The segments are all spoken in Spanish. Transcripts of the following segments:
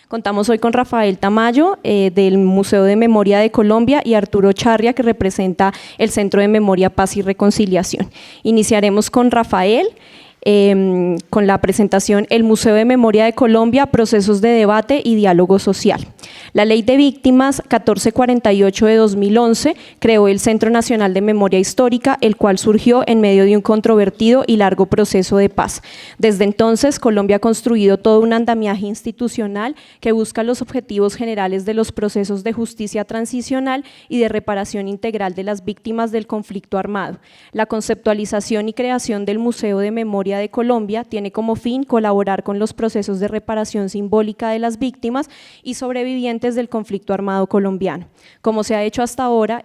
Contamos hoy con Rafael Tamayo del Museo de Memoria de Colombia y Arturo Charria, que representa el Centro de Memoria, Paz y Reconciliación. Iniciaremos con Rafael. Con la presentación El Museo de Memoria de Colombia, procesos de debate y diálogo social. La Ley de Víctimas 1448 de 2011 creó el Centro Nacional de Memoria Histórica, el cual surgió en medio de un controvertido y largo proceso de paz. Desde entonces, Colombia ha construido todo un andamiaje institucional que busca los objetivos generales de los procesos de justicia transicional y de reparación integral de las víctimas del conflicto armado. La conceptualización y creación del Museo de Memoria de Colombia tiene como fin colaborar con los procesos de reparación simbólica de las víctimas y sobrevivientes del conflicto armado colombiano. ¿Cómo se ha hecho hasta ahora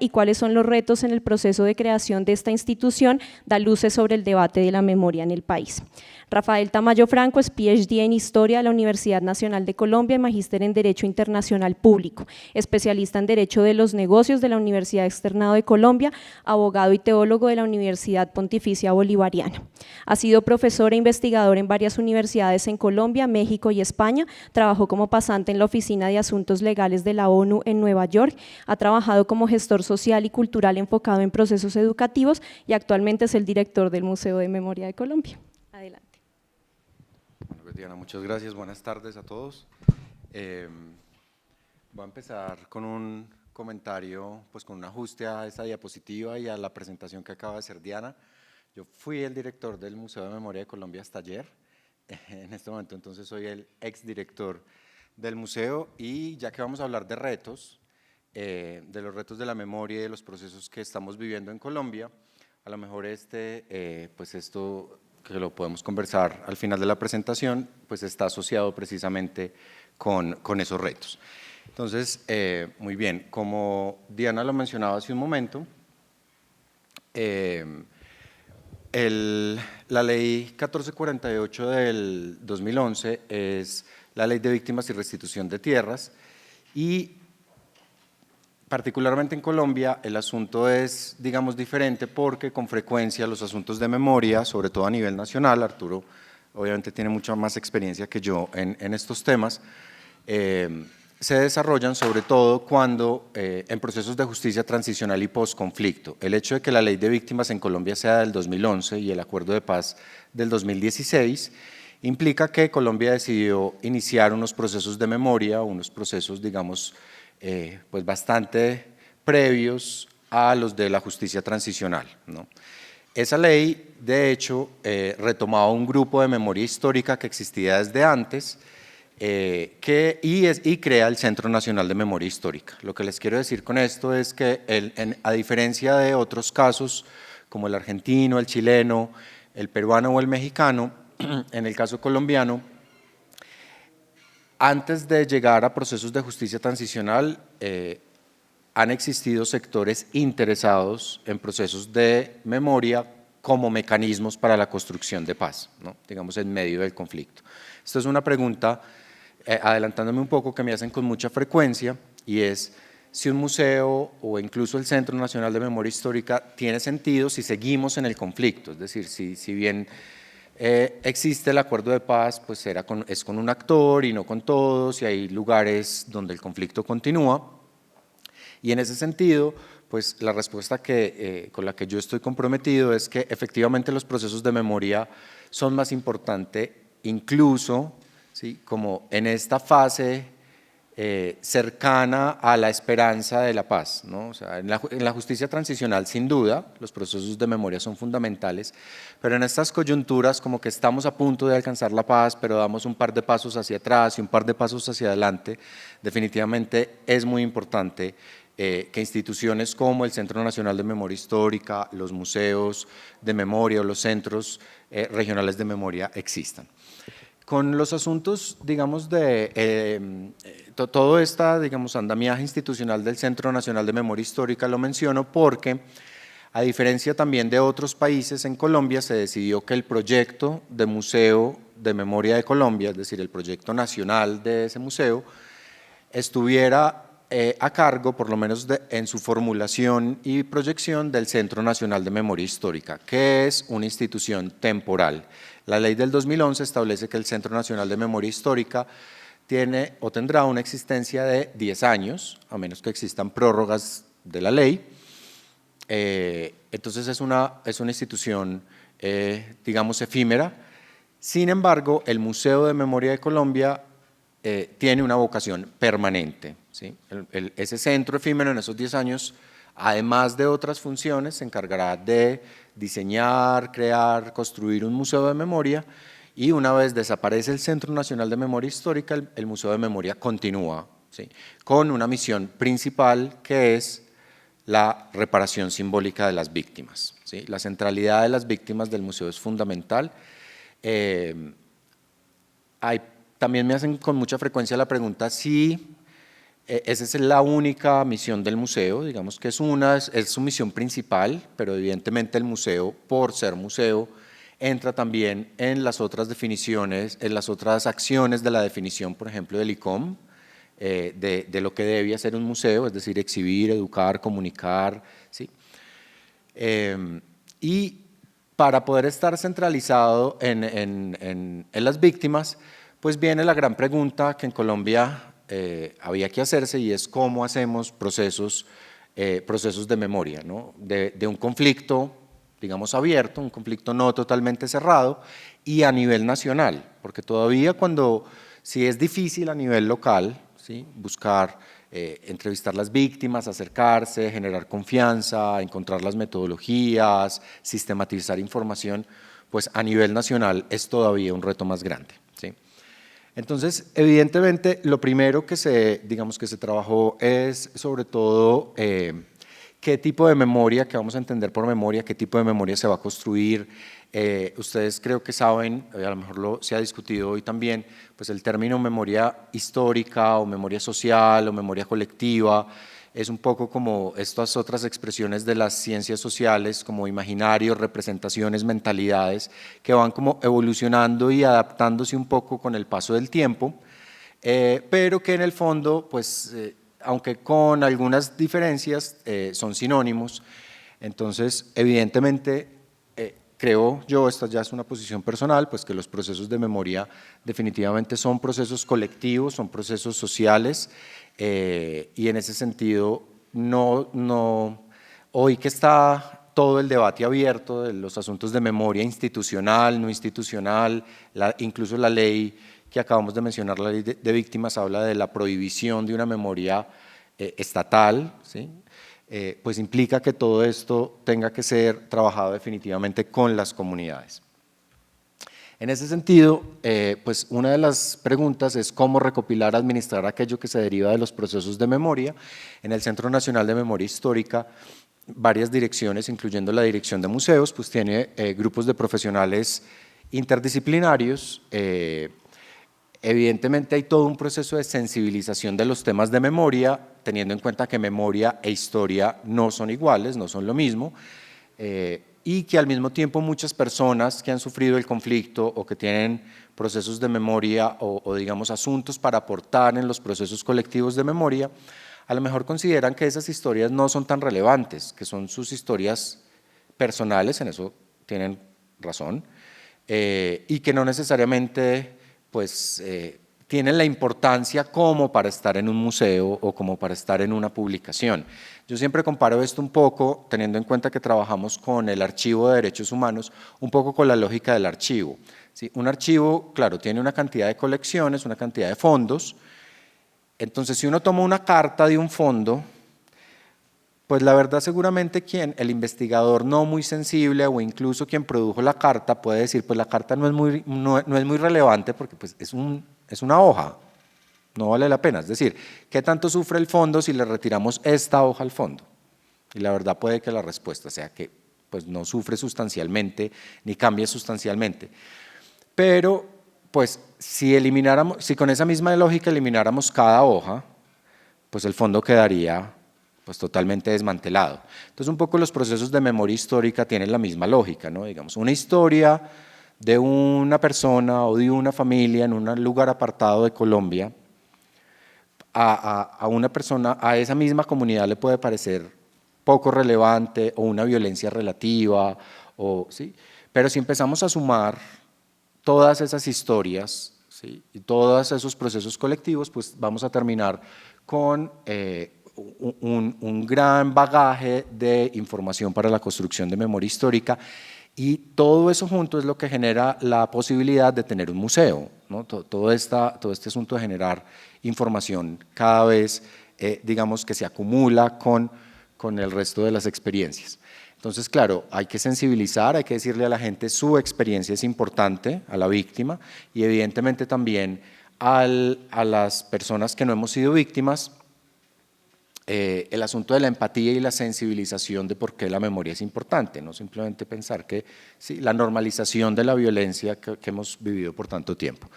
y cuáles son los retos en el proceso de creación de esta institución? Da luces sobre el debate de la memoria en el país. Rafael Tamayo Franco es PhD en Historia de la Universidad Nacional de Colombia y magíster en Derecho Internacional Público, especialista en Derecho de los Negocios de la Universidad Externado de Colombia, abogado y teólogo de la Universidad Pontificia Bolivariana. Ha sido profesor e investigador en varias universidades en Colombia, México y España. Trabajó como pasante en la Oficina de Asuntos Legales de la ONU en Nueva York. Ha trabajado como gestor social y cultural enfocado en procesos educativos y actualmente es el director del Museo de Memoria de Colombia. Adelante. Bueno, pues Diana, muchas gracias. Buenas tardes a todos. Voy a empezar con un comentario, pues con un ajuste a esta diapositiva y a la presentación que acaba de hacer Diana. Yo fui el director del Museo de Memoria de Colombia hasta ayer. En este momento entonces soy el exdirector del museo, y ya que vamos a hablar de retos, de los retos de la memoria y de los procesos que estamos viviendo en Colombia, a lo mejor pues esto que lo podemos conversar al final de la presentación, pues está asociado precisamente con esos retos. Entonces, muy bien, como Diana lo mencionaba hace un momento, la ley 1448 del 2011 es la ley de víctimas y restitución de tierras, y particularmente en Colombia el asunto es, digamos, diferente, porque con frecuencia los asuntos de memoria, sobre todo a nivel nacional, Arturo obviamente tiene mucha más experiencia que yo en estos temas, se desarrollan sobre todo cuando en procesos de justicia transicional y posconflicto. El hecho de que la ley de víctimas en Colombia sea del 2011 y el acuerdo de paz del 2016 implica que Colombia decidió iniciar unos procesos de memoria, unos procesos, digamos, pues bastante previos a los de la justicia transicional, ¿no? Esa ley, de hecho, retomaba un grupo de memoria histórica que existía desde antes, y crea el Centro Nacional de Memoria Histórica. Lo que les quiero decir con esto es que, a diferencia de otros casos, como el argentino, el chileno, el peruano o el mexicano, en el caso colombiano, antes de llegar a procesos de justicia transicional, han existido sectores interesados en procesos de memoria como mecanismos para la construcción de paz, ¿no? Digamos, en medio del conflicto. Esto es una pregunta, adelantándome un poco, que me hacen con mucha frecuencia, y es si un museo o incluso el Centro Nacional de Memoria Histórica tiene sentido si seguimos en el conflicto, es decir, si bien existe el acuerdo de paz, pues es con un actor y no con todos, y hay lugares donde el conflicto continúa, y en ese sentido, pues la respuesta con la que yo estoy comprometido es que efectivamente los procesos de memoria son más importantes, incluso, ¿sí?, como en esta fase cercana a la esperanza de la paz, ¿no? O sea, en la justicia transicional, sin duda, los procesos de memoria son fundamentales, pero en estas coyunturas como que estamos a punto de alcanzar la paz, pero damos un par de pasos hacia atrás y un par de pasos hacia adelante, definitivamente es muy importante que instituciones como el Centro Nacional de Memoria Histórica, los museos de memoria o los centros regionales de memoria existan. Con los asuntos, digamos, de todo digamos, andamiaje institucional del Centro Nacional de Memoria Histórica lo menciono porque, a diferencia también de otros países, en Colombia se decidió que el proyecto de Museo de Memoria de Colombia, es decir, el proyecto nacional de ese museo, estuviera a cargo, por lo menos en su formulación y proyección, del Centro Nacional de Memoria Histórica, que es una institución temporal. La ley del 2011 establece que el Centro Nacional de Memoria Histórica tiene o tendrá una existencia de 10 años, a menos que existan prórrogas de la ley. Entonces es una institución, digamos, efímera. Sin embargo, el Museo de Memoria de Colombia tiene una vocación permanente, ¿sí? Ese centro efímero en esos 10 años, además de otras funciones, se encargará de diseñar, crear, construir un museo de memoria, y una vez desaparece el Centro Nacional de Memoria Histórica, el Museo de Memoria continúa, ¿sí? Con una misión principal que es la reparación simbólica de las víctimas, ¿sí? La centralidad de las víctimas del museo es fundamental. También me hacen con mucha frecuencia la pregunta si esa es la única misión del museo. Digamos que es su misión principal, pero evidentemente el museo, por ser museo, entra también en las otras definiciones, en las otras acciones de la definición, por ejemplo, del ICOM, de lo que debe hacer un museo, es decir, exhibir, educar, comunicar, ¿sí? Y para poder estar centralizado en las víctimas, pues viene la gran pregunta que en Colombia había que hacerse, y es cómo hacemos procesos de memoria, ¿no? De un conflicto, digamos, abierto, un conflicto no totalmente cerrado, y a nivel nacional, porque todavía si es difícil a nivel local, ¿sí? Buscar, entrevistar a las víctimas, acercarse, generar confianza, encontrar las metodologías, sistematizar información, pues a nivel nacional es todavía un reto más grande, ¿sí? Entonces, evidentemente, lo primero que se trabajó es sobre todo qué tipo de memoria, que vamos a entender por memoria, qué tipo de memoria se va a construir. Ustedes creo que saben, a lo mejor se ha discutido hoy también, pues el término memoria histórica o memoria social o memoria colectiva es un poco como estas otras expresiones de las ciencias sociales, como imaginarios, representaciones, mentalidades, que van como evolucionando y adaptándose un poco con el paso del tiempo, pero que en el fondo, pues, aunque con algunas diferencias, son sinónimos. Entonces, evidentemente, creo yo, esta ya es una posición personal, pues que los procesos de memoria definitivamente son procesos colectivos, son procesos sociales, y en ese sentido, hoy que está todo el debate abierto de los asuntos de memoria institucional, no institucional, incluso la ley que acabamos de mencionar, la ley de víctimas, habla de la prohibición de una memoria estatal, ¿sí? Pues implica que todo esto tenga que ser trabajado definitivamente con las comunidades. En ese sentido, pues una de las preguntas es cómo recopilar, administrar aquello que se deriva de los procesos de memoria. En el Centro Nacional de Memoria Histórica, varias direcciones, incluyendo la Dirección de Museos, pues tiene grupos de profesionales interdisciplinarios. Evidentemente hay todo un proceso de sensibilización de los temas de memoria, teniendo en cuenta que memoria e historia no son iguales, no son lo mismo, y que al mismo tiempo muchas personas que han sufrido el conflicto o que tienen procesos de memoria o digamos asuntos para aportar en los procesos colectivos de memoria, a lo mejor consideran que esas historias no son tan relevantes, que son sus historias personales, en eso tienen razón, y que no necesariamente pues, tienen la importancia como para estar en un museo o como para estar en una publicación. Yo siempre comparo esto un poco, teniendo en cuenta que trabajamos con el Archivo de Derechos Humanos, un poco con la lógica del archivo, ¿sí? Un archivo, claro, tiene una cantidad de colecciones, una cantidad de fondos. Entonces, si uno toma una carta de un fondo, pues la verdad seguramente el investigador no muy sensible o incluso quien produjo la carta puede decir, pues la carta no es muy relevante porque pues es una hoja, no vale la pena. Es decir, ¿qué tanto sufre el fondo si le retiramos esta hoja al fondo? Y la verdad puede que la respuesta sea que pues no sufre sustancialmente ni cambia sustancialmente. Pero pues si con esa misma lógica elimináramos cada hoja, pues el fondo quedaría pues totalmente desmantelado. Entonces un poco los procesos de memoria histórica tienen la misma lógica, ¿no? Digamos, una historia de una persona o de una familia en un lugar apartado de Colombia, a una persona, a esa misma comunidad le puede parecer poco relevante o una violencia relativa, ¿sí? Pero si empezamos a sumar todas esas historias, ¿sí? Y todos esos procesos colectivos, pues vamos a terminar con un gran bagaje de información para la construcción de memoria histórica, y todo eso junto es lo que genera la posibilidad de tener un museo, ¿no? Todo este asunto de generar información cada vez, digamos, que se acumula con el resto de las experiencias. Entonces, claro, hay que sensibilizar, hay que decirle a la gente su experiencia es importante, a la víctima, y evidentemente también a las personas que no hemos sido víctimas, el asunto de la empatía y la sensibilización de por qué la memoria es importante, no simplemente pensar que sí, la normalización de la violencia que hemos vivido por tanto tiempo.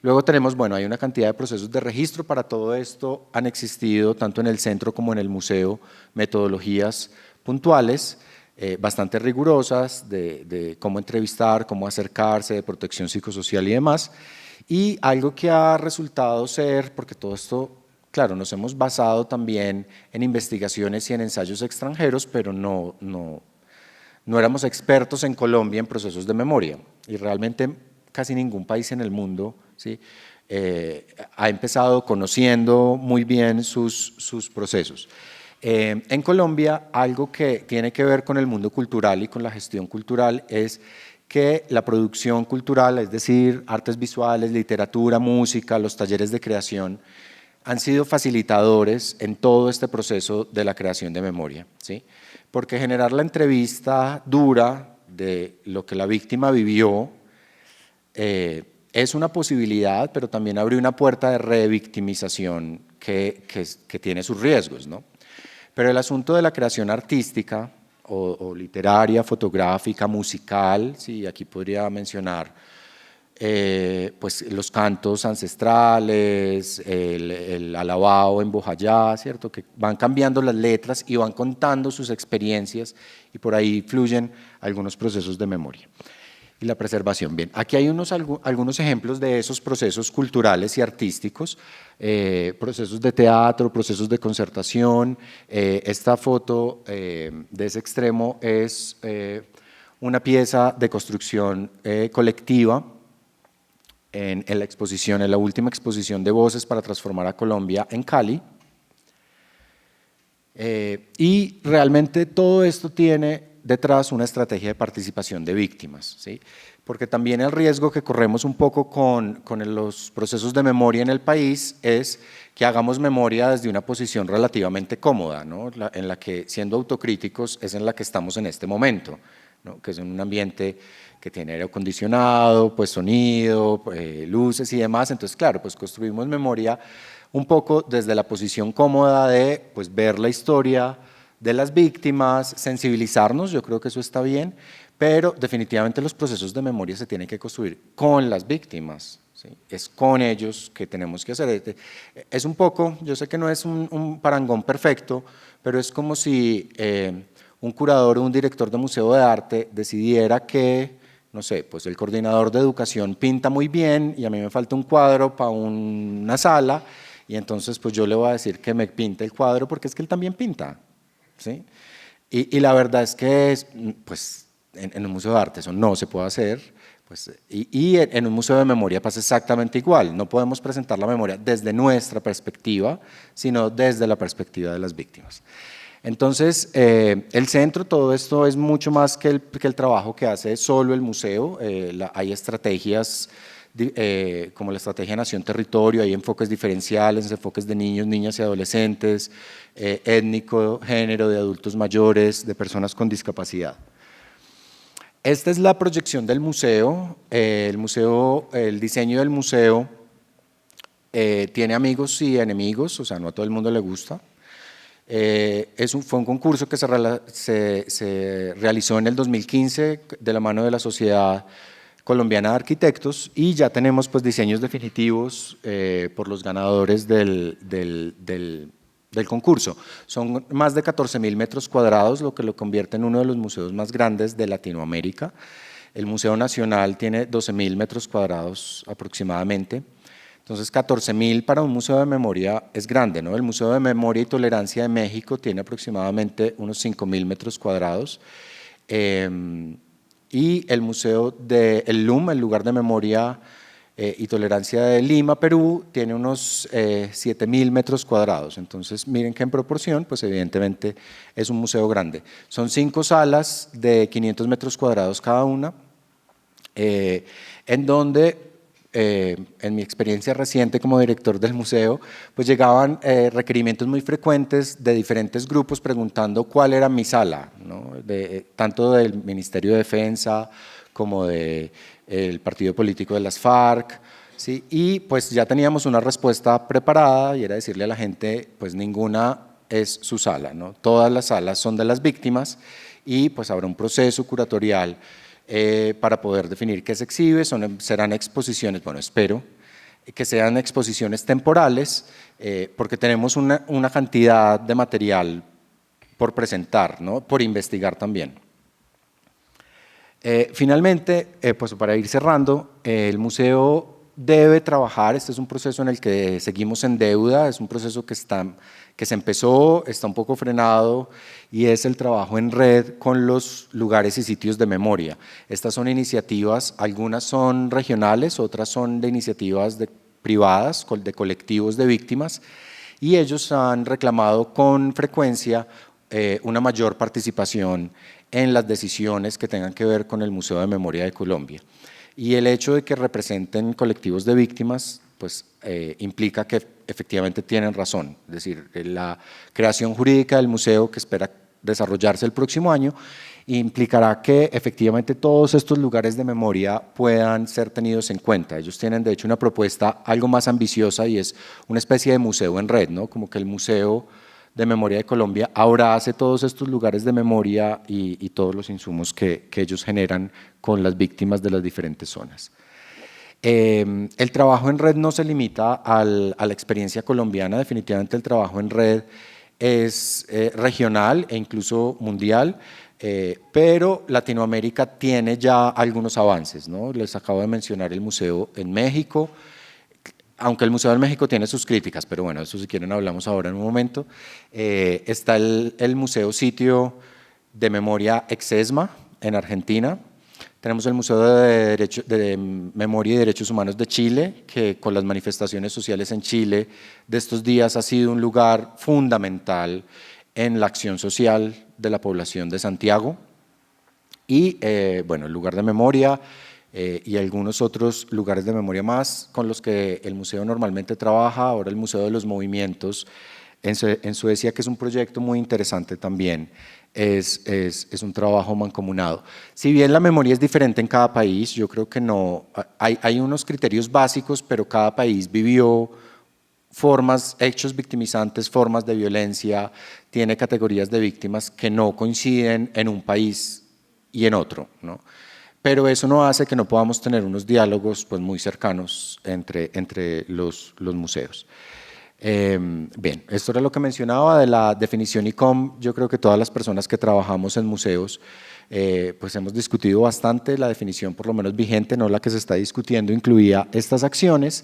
Luego tenemos, bueno, hay una cantidad de procesos de registro para todo esto, han existido tanto en el centro como en el museo metodologías puntuales, bastante rigurosas de cómo entrevistar, cómo acercarse, de protección psicosocial y demás, y algo que ha resultado ser, porque todo esto, claro, nos hemos basado también en investigaciones y en ensayos extranjeros, pero no éramos expertos en Colombia en procesos de memoria, y realmente casi ningún país en el mundo, ¿sí? Ha empezado conociendo muy bien sus procesos. En Colombia, algo que tiene que ver con el mundo cultural y con la gestión cultural es que la producción cultural, es decir, artes visuales, literatura, música, los talleres de creación, han sido facilitadores en todo este proceso de la creación de memoria, ¿sí? Porque generar la entrevista dura de lo que la víctima vivió es una posibilidad, pero también abre una puerta de revictimización que tiene sus riesgos, ¿no? Pero el asunto de la creación artística o literaria, fotográfica, musical, sí, aquí podría mencionar pues los cantos ancestrales, el alabao en Bojayá, ¿cierto? Que van cambiando las letras y van contando sus experiencias, y por ahí fluyen algunos procesos de memoria. Y la preservación. Bien, aquí hay algunos ejemplos de esos procesos culturales y artísticos, procesos de teatro, procesos de concertación. Esta foto de ese extremo es una pieza de construcción colectiva en la exposición, en la última exposición de Voces para Transformar a Colombia en Cali. Y realmente todo esto tiene detrás una estrategia de participación de víctimas, ¿sí? Porque también el riesgo que corremos un poco con los procesos de memoria en el país es que hagamos memoria desde una posición relativamente cómoda, ¿no? En la que, siendo autocríticos, es en la que estamos en este momento, ¿no? Que es en un ambiente que tiene aire acondicionado, pues sonido, luces y demás. Entonces, claro, pues construimos memoria un poco desde la posición cómoda de pues, ver la historia de las víctimas, sensibilizarnos, yo creo que eso está bien, pero definitivamente los procesos de memoria se tienen que construir con las víctimas, ¿sí? Es con ellos que tenemos que hacer. Es un poco, yo sé que no es un parangón perfecto, pero es como si un curador o un director de museo de arte decidiera que, no sé, pues el coordinador de educación pinta muy bien y a mí me falta un cuadro para una sala, y entonces pues yo le voy a decir que me pinte el cuadro porque es que él también pinta, ¿sí? Y la verdad es que pues, en un museo de arte eso no se puede hacer, pues, y en un museo de memoria pasa exactamente igual. No podemos presentar la memoria desde nuestra perspectiva, sino desde la perspectiva de las víctimas. Entonces, el centro, todo esto es mucho más que el trabajo que hace solo el museo. Hay estrategias como la estrategia Nación-Territorio, hay enfoques diferenciales, enfoques de niños, niñas y adolescentes, étnico, género, de adultos mayores, de personas con discapacidad. Esta es la proyección del museo. El diseño del museo tiene amigos y enemigos, o sea, no a todo el mundo le gusta. Fue un concurso que se realizó en el 2015 de la mano de la Sociedad Colombiana de Arquitectos, y ya tenemos pues diseños definitivos por los ganadores del concurso. Son más de 14.000 metros cuadrados, lo que lo convierte en uno de los museos más grandes de Latinoamérica. El Museo Nacional tiene 12.000 metros cuadrados aproximadamente. Entonces, 14.000 para un museo de memoria es grande, ¿no? El Museo de Memoria y Tolerancia de México tiene aproximadamente unos 5.000 metros cuadrados. Y el Museo del LUM, el Lugar de Memoria y Tolerancia de Lima, Perú, tiene unos 7.000 metros cuadrados. Entonces, miren que en proporción, pues evidentemente es un museo grande. Son 5 salas de 500 metros cuadrados cada una, en donde, en mi experiencia reciente como director del museo, pues llegaban requerimientos muy frecuentes de diferentes grupos preguntando cuál era mi sala, ¿no? Tanto del Ministerio de Defensa como del partido político de las FARC, ¿sí? Y pues ya teníamos una respuesta preparada y era decirle a la gente, pues ninguna es su sala, ¿no? Todas las salas son de las víctimas y pues habrá un proceso curatorial para poder definir qué se exhibe. Serán exposiciones, bueno, espero que sean exposiciones temporales, porque tenemos una cantidad de material por presentar, ¿no? Por investigar también. Finalmente, pues para ir cerrando, el museo debe trabajar, este es un proceso en el que seguimos en deuda, es un proceso que se empezó, está un poco frenado, y es el trabajo en red con los lugares y sitios de memoria. Estas son iniciativas, algunas son regionales, otras son de iniciativas privadas, de colectivos de víctimas, y ellos han reclamado con frecuencia una mayor participación en las decisiones que tengan que ver con el Museo de Memoria de Colombia. Y el hecho de que representen colectivos de víctimas, pues implica que efectivamente tienen razón. Es decir, la creación jurídica del museo, que espera desarrollarse el próximo año, implicará que efectivamente todos estos lugares de memoria puedan ser tenidos en cuenta. Ellos tienen de hecho una propuesta algo más ambiciosa y es una especie de museo en red, ¿no? Como que el Museo de Memoria de Colombia abrace todos estos lugares de memoria y todos los insumos que ellos generan con las víctimas de las diferentes zonas. El trabajo en red no se limita a la experiencia colombiana, definitivamente el trabajo en red es regional e incluso mundial, pero Latinoamérica tiene ya algunos avances, ¿no? Les acabo de mencionar el museo en México, aunque el Museo de México tiene sus críticas, pero bueno, eso si quieren hablamos ahora en un momento. Está el Museo Sitio de Memoria Exesma en Argentina. Tenemos el Museo de Memoria y Derechos Humanos de Chile, que con las manifestaciones sociales en Chile de estos días ha sido un lugar fundamental en la acción social de la población de Santiago. Y bueno, el lugar de memoria y algunos otros lugares de memoria más con los que el museo normalmente trabaja. Ahora el Museo de los Movimientos en Suecia, que es un proyecto muy interesante también, es un trabajo mancomunado. Si bien la memoria es diferente en cada país, yo creo que no, hay unos criterios básicos, pero cada país vivió hechos victimizantes, formas de violencia, tiene categorías de víctimas que no coinciden en un país y en otro, ¿no? Pero eso no hace que no podamos tener unos diálogos pues, muy cercanos entre los museos. Bien, esto era lo que mencionaba de la definición ICOM. Yo creo que todas las personas que trabajamos en museos pues hemos discutido bastante. La definición por lo menos vigente, no la que se está discutiendo, incluía estas acciones.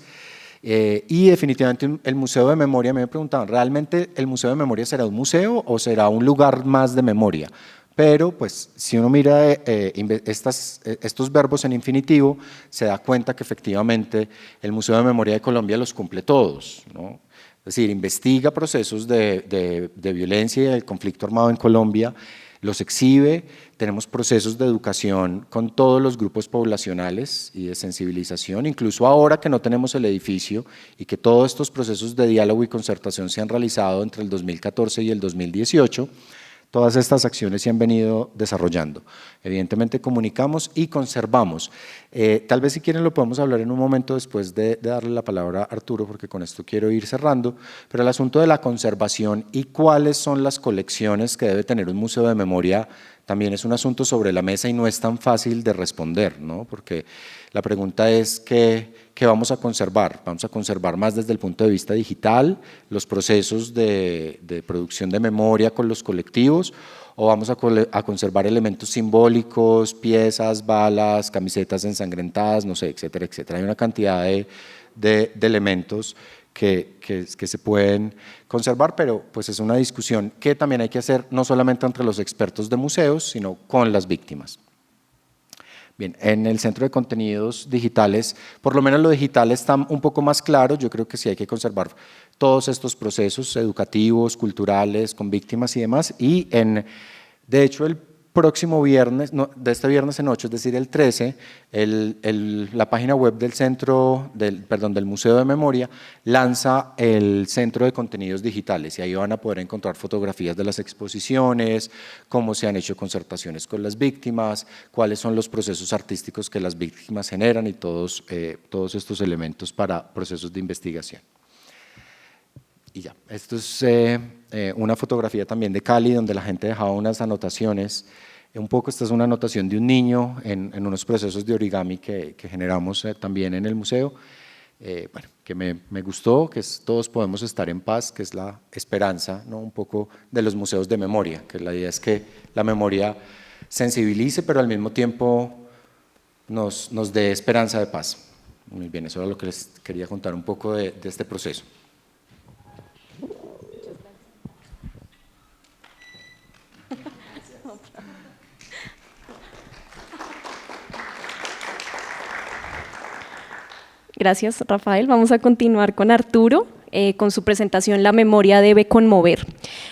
Y definitivamente el Museo de Memoria, me preguntaban, ¿realmente el Museo de Memoria será un museo o será un lugar más de memoria? Pero pues si uno mira estos verbos en infinitivo, se da cuenta que efectivamente el Museo de Memoria de Colombia los cumple todos, ¿no? Es decir, investiga procesos de violencia y del conflicto armado en Colombia, los exhibe, tenemos procesos de educación con todos los grupos poblacionales y de sensibilización, incluso ahora que no tenemos el edificio y que todos estos procesos de diálogo y concertación se han realizado entre el 2014 y el 2018, todas estas acciones se han venido desarrollando. Evidentemente comunicamos y conservamos. Tal vez si quieren lo podemos hablar en un momento después de darle la palabra a Arturo, porque con esto quiero ir cerrando, pero el asunto de la conservación y cuáles son las colecciones que debe tener un museo de memoria también es un asunto sobre la mesa y no es tan fácil de responder, ¿no? Porque la pregunta es ¿qué vamos a conservar? ¿Vamos a conservar más desde el punto de vista digital, los procesos de producción de memoria con los colectivos, o vamos a conservar elementos simbólicos, piezas, balas, camisetas ensangrentadas, no sé, etcétera, etcétera? Hay una cantidad de elementos que se pueden conservar, pero pues es una discusión que también hay que hacer no solamente entre los expertos de museos, sino con las víctimas. Bien, en el Centro de Contenidos Digitales, por lo menos lo digital está un poco más claro. Yo creo que sí hay que conservar todos estos procesos educativos, culturales, con víctimas y demás, y de hecho el próximo viernes, no, de este viernes en 8, es decir, el 13, la página web del Museo de Memoria lanza el Centro de Contenidos Digitales, y ahí van a poder encontrar fotografías de las exposiciones, cómo se han hecho concertaciones con las víctimas, cuáles son los procesos artísticos que las víctimas generan y todos estos elementos para procesos de investigación. Y ya, esto es una fotografía también de Cali, donde la gente dejaba unas anotaciones. Un poco esta es una anotación de un niño en unos procesos de origami que generamos también en el museo. Bueno, que me gustó, que todos podemos estar en paz, que es la esperanza, ¿no? Un poco de los museos de memoria, que la idea es que la memoria sensibilice, pero al mismo tiempo nos dé esperanza de paz. Muy bien, eso era lo que les quería contar un poco de este proceso. Gracias, Rafael. Vamos a continuar con Arturo, con su presentación La memoria debe conmover.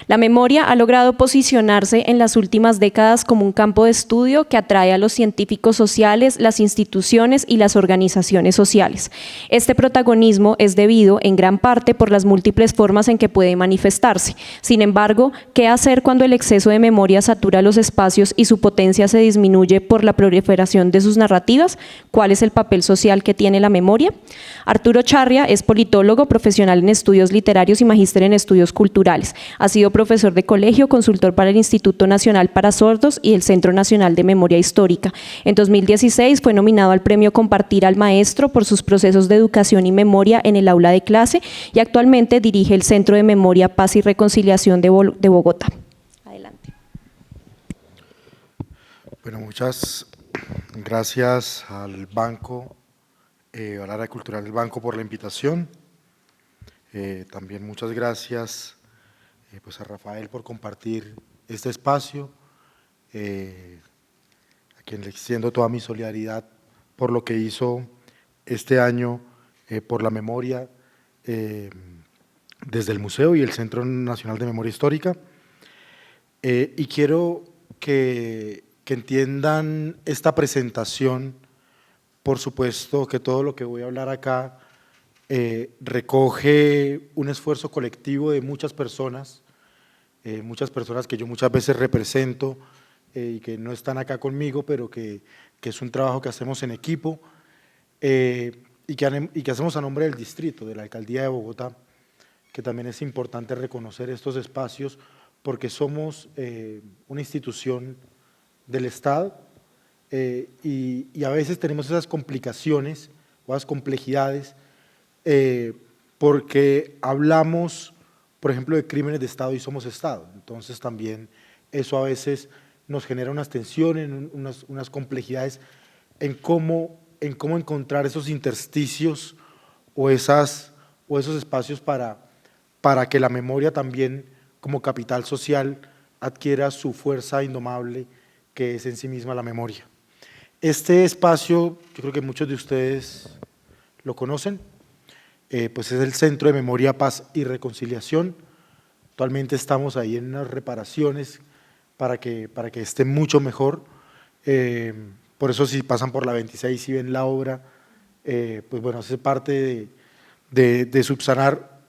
La memoria ha logrado posicionarse en las últimas décadas como un campo de estudio que atrae a los científicos sociales, las instituciones y las organizaciones sociales. Este protagonismo es debido en gran parte por las múltiples formas en que puede manifestarse. Sin embargo, ¿qué hacer cuando el exceso de memoria satura los espacios y su potencia se disminuye por la proliferación de sus narrativas? ¿Cuál es el papel social que tiene la memoria? Arturo Charria es politólogo, profesional en estudios literarios y magíster en estudios culturales. Ha sido profesor de colegio, consultor para el Instituto Nacional para Sordos y el Centro Nacional de Memoria Histórica. En 2016 fue nominado al premio Compartir al Maestro por sus procesos de educación y memoria en el aula de clase, y actualmente dirige el Centro de Memoria, Paz y Reconciliación de Bogotá. Adelante. Bueno, muchas gracias al Banco, al área cultural del Banco por la invitación. También muchas gracias pues a Rafael por compartir este espacio, a quien le extiendo toda mi solidaridad por lo que hizo este año por la memoria desde el Museo y el Centro Nacional de Memoria Histórica. Y quiero que entiendan esta presentación. Por supuesto que todo lo que voy a hablar acá recoge un esfuerzo colectivo de muchas personas que yo muchas veces represento y que no están acá conmigo, pero que es un trabajo que hacemos en equipo y que hacemos a nombre del distrito, de la Alcaldía de Bogotá, que también es importante reconocer estos espacios porque somos una institución del Estado y a veces tenemos esas complicaciones o esas complejidades porque hablamos, por ejemplo, de crímenes de Estado y somos Estado. Entonces también eso a veces nos genera unas tensiones, unas complejidades en cómo encontrar esos intersticios o esos espacios para que la memoria también como capital social adquiera su fuerza indomable que es en sí misma la memoria. Este espacio, yo creo que muchos de ustedes lo conocen, pues es el Centro de Memoria, Paz y Reconciliación. Actualmente estamos ahí en unas reparaciones para que esté mucho mejor. Por eso si pasan por la 26 y ven la obra, pues bueno, hace parte de subsanar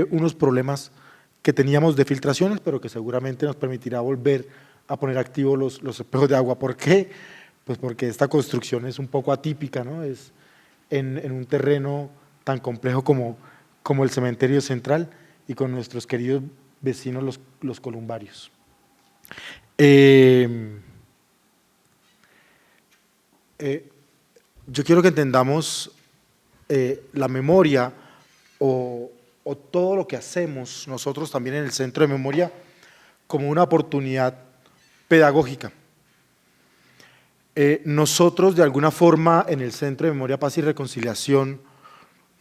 unos problemas que teníamos de filtraciones, pero que seguramente nos permitirá volver a poner activos los espejos de agua. ¿Por qué? Pues porque esta construcción es un poco atípica, ¿no? Es en un terreno tan complejo como el cementerio central y con nuestros queridos vecinos los columbarios. Yo quiero que entendamos la memoria o todo lo que hacemos nosotros también en el Centro de Memoria como una oportunidad pedagógica. Nosotros de alguna forma en el Centro de Memoria, Paz y Reconciliación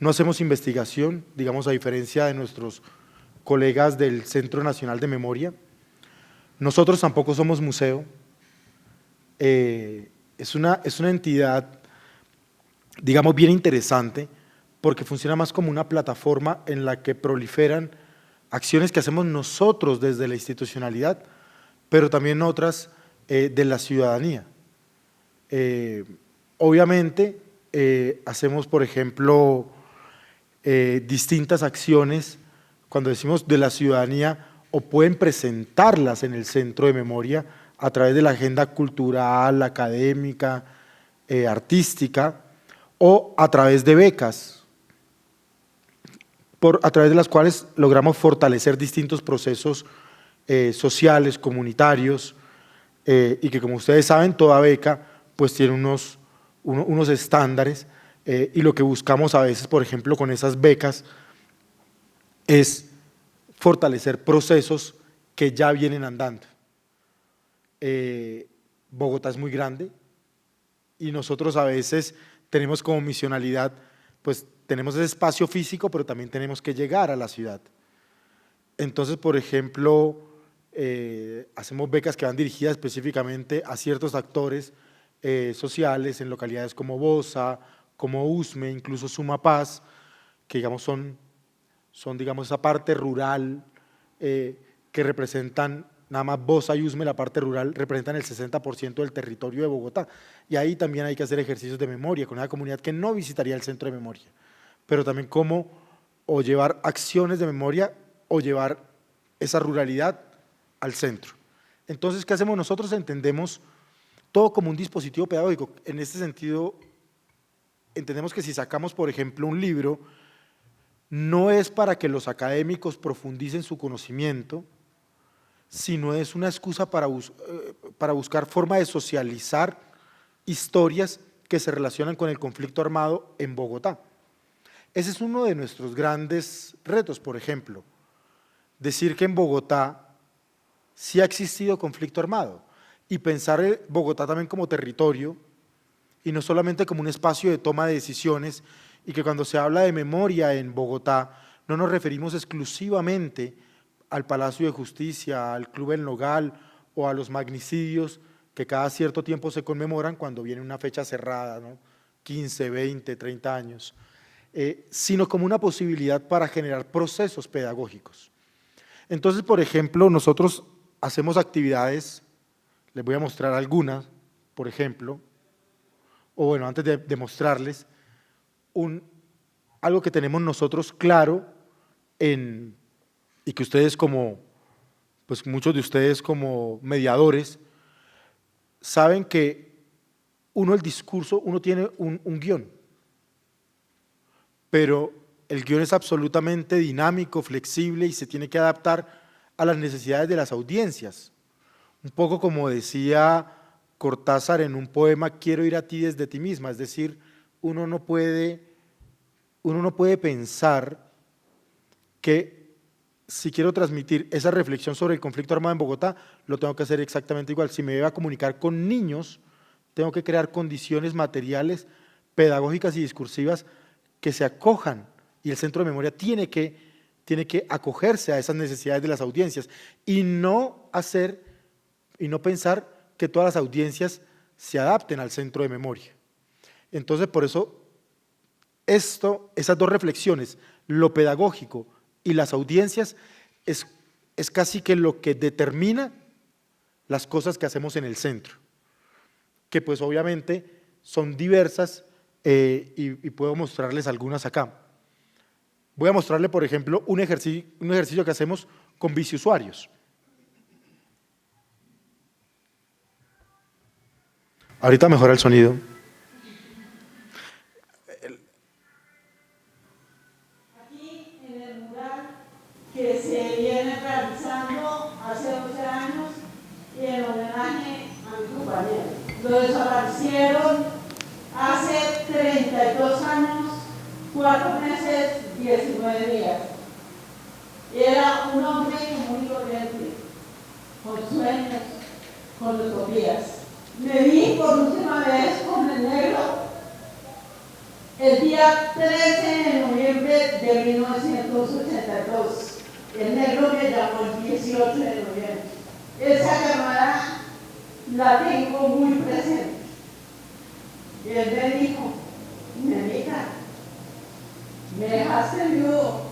no hacemos investigación, digamos, a diferencia de nuestros colegas del Centro Nacional de Memoria. Nosotros tampoco somos museo. Es una entidad, digamos, bien interesante, porque funciona más como una plataforma en la que proliferan acciones que hacemos nosotros desde la institucionalidad, pero también otras de la ciudadanía. Obviamente, hacemos, por ejemplo, distintas acciones, cuando decimos de la ciudadanía, o pueden presentarlas en el Centro de Memoria a través de la agenda cultural, académica, artística, o a través de becas, a través de las cuales logramos fortalecer distintos procesos sociales, comunitarios, y que, como ustedes saben, toda beca pues tiene unos estándares, y lo que buscamos a veces, por ejemplo, con esas becas, es fortalecer procesos que ya vienen andando. Bogotá es muy grande y nosotros a veces tenemos como misionalidad, pues tenemos ese espacio físico, pero también tenemos que llegar a la ciudad. Entonces, por ejemplo, hacemos becas que van dirigidas específicamente a ciertos actores sociales en localidades como Bosa, como Usme, incluso Sumapaz, que digamos son digamos esa parte rural que representan, nada más Bosa y Usme, la parte rural, representan el 60% del territorio de Bogotá. Y ahí también hay que hacer ejercicios de memoria con una comunidad que no visitaría el centro de memoria, pero también cómo o llevar acciones de memoria o llevar esa ruralidad al centro. Entonces, ¿qué hacemos nosotros? Entendemos todo como un dispositivo pedagógico. En este sentido, entendemos que si sacamos, por ejemplo, un libro, no es para que los académicos profundicen su conocimiento, sino es una excusa para buscar forma de socializar historias que se relacionan con el conflicto armado en Bogotá. Ese es uno de nuestros grandes retos, por ejemplo, decir que en Bogotá sí ha existido conflicto armado y pensar Bogotá también como territorio y no solamente como un espacio de toma de decisiones, y que cuando se habla de memoria en Bogotá no nos referimos exclusivamente al Palacio de Justicia, al Club El Nogal o a los magnicidios que cada cierto tiempo se conmemoran cuando viene una fecha cerrada, ¿no? 15, 20, 30 años, sino como una posibilidad para generar procesos pedagógicos. Entonces, por ejemplo, nosotros hacemos actividades, les voy a mostrar algunas, por ejemplo, o bueno, antes de mostrarles, algo que tenemos nosotros claro y que ustedes como, pues muchos de ustedes como mediadores, saben que el discurso, uno tiene un guión, pero el guión es absolutamente dinámico, flexible y se tiene que adaptar a las necesidades de las audiencias. Un poco como decía Cortázar en un poema, quiero ir a ti desde ti misma, es decir, uno no puede pensar que si quiero transmitir esa reflexión sobre el conflicto armado en Bogotá, lo tengo que hacer exactamente igual. Si me voy a comunicar con niños, tengo que crear condiciones materiales, pedagógicas y discursivas que se acojan, y el Centro de Memoria tiene que acogerse a esas necesidades de las audiencias y no pensar que todas las audiencias se adapten al Centro de Memoria. Entonces, por eso, esas dos reflexiones, lo pedagógico y las audiencias, es casi que lo que determina las cosas que hacemos en el centro, que pues obviamente son diversas y puedo mostrarles algunas acá. Voy a mostrarle, por ejemplo, un ejercicio que hacemos con biciusuarios. Ahorita mejora el sonido. Aquí en el mural que se viene realizando hace 12 años y en homenaje a mi compañero. Lo desaparecieron hace 32 años, 4 meses, 19 días. Era un hombre común y corriente, con sueños, con utopías. Me vi por última vez con el negro el día 13 de noviembre noviembre de 1982. El negro me llamó el 18 de noviembre. Esa llamada la tengo muy presente. Y él me dijo, nenita, me dejaste viudo.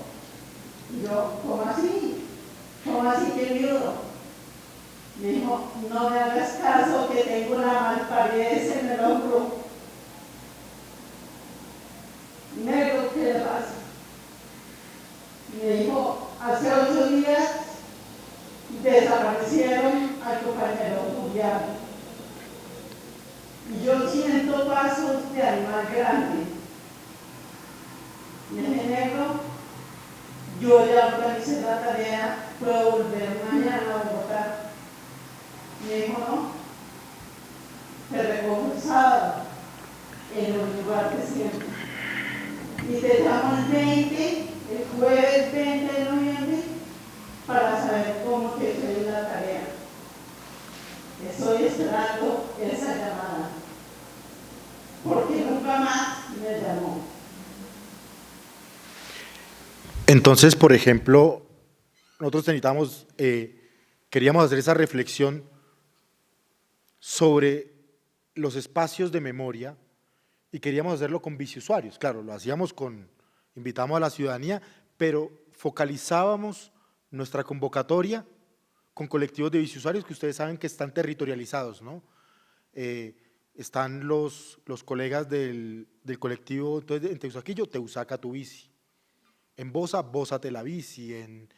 Y yo, ¿cómo así? ¿Cómo así que viudo? Me dijo, no me hagas caso que tengo una malparidez en el hombro. Negro, ¿qué le pasa? Me dijo, hace 8 días desaparecieron al compañero Julián. Y yo siento pasos de animal grande. Y dije, negro, yo ya organicé la tarea, puedo volver mañana a Bogotá. Me dijo, no, te recojo el sábado en el lugar de siempre. Y te llamo el 20, el jueves 20 de noviembre, para saber cómo te fue la tarea. Estoy esperando esa llamada, porque nunca más me llamó. Entonces, por ejemplo, nosotros necesitamos, queríamos hacer esa reflexión sobre los espacios de memoria y queríamos hacerlo con biciusuarios. Claro, lo hacíamos invitamos a la ciudadanía, pero focalizábamos nuestra convocatoria con colectivos de biciusuarios que ustedes saben que están territorializados, ¿no? Están los colegas del colectivo, entonces, en Teusaquillo, Teusaca tu bici, en Bosa, Bósate la bici, en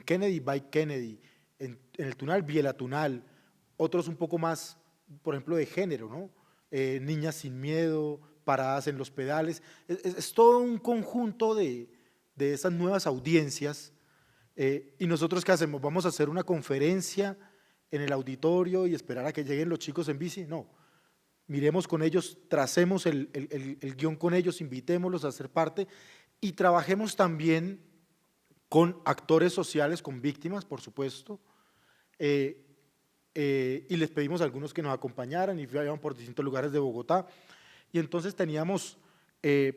Kennedy, Bike Kennedy, en el Tunal, Biela Tunal, otros un poco más, por ejemplo, de género, ¿no? Niñas sin miedo, paradas en los pedales, es todo un conjunto de esas nuevas audiencias. ¿Y nosotros qué hacemos? ¿Vamos a hacer una conferencia en el auditorio y esperar a que lleguen los chicos en bici? No, miremos con ellos, tracemos el guión con ellos, invitémoslos a ser parte y trabajemos también con actores sociales, con víctimas, por supuesto, y les pedimos a algunos que nos acompañaran y iban por distintos lugares de Bogotá. Y entonces teníamos,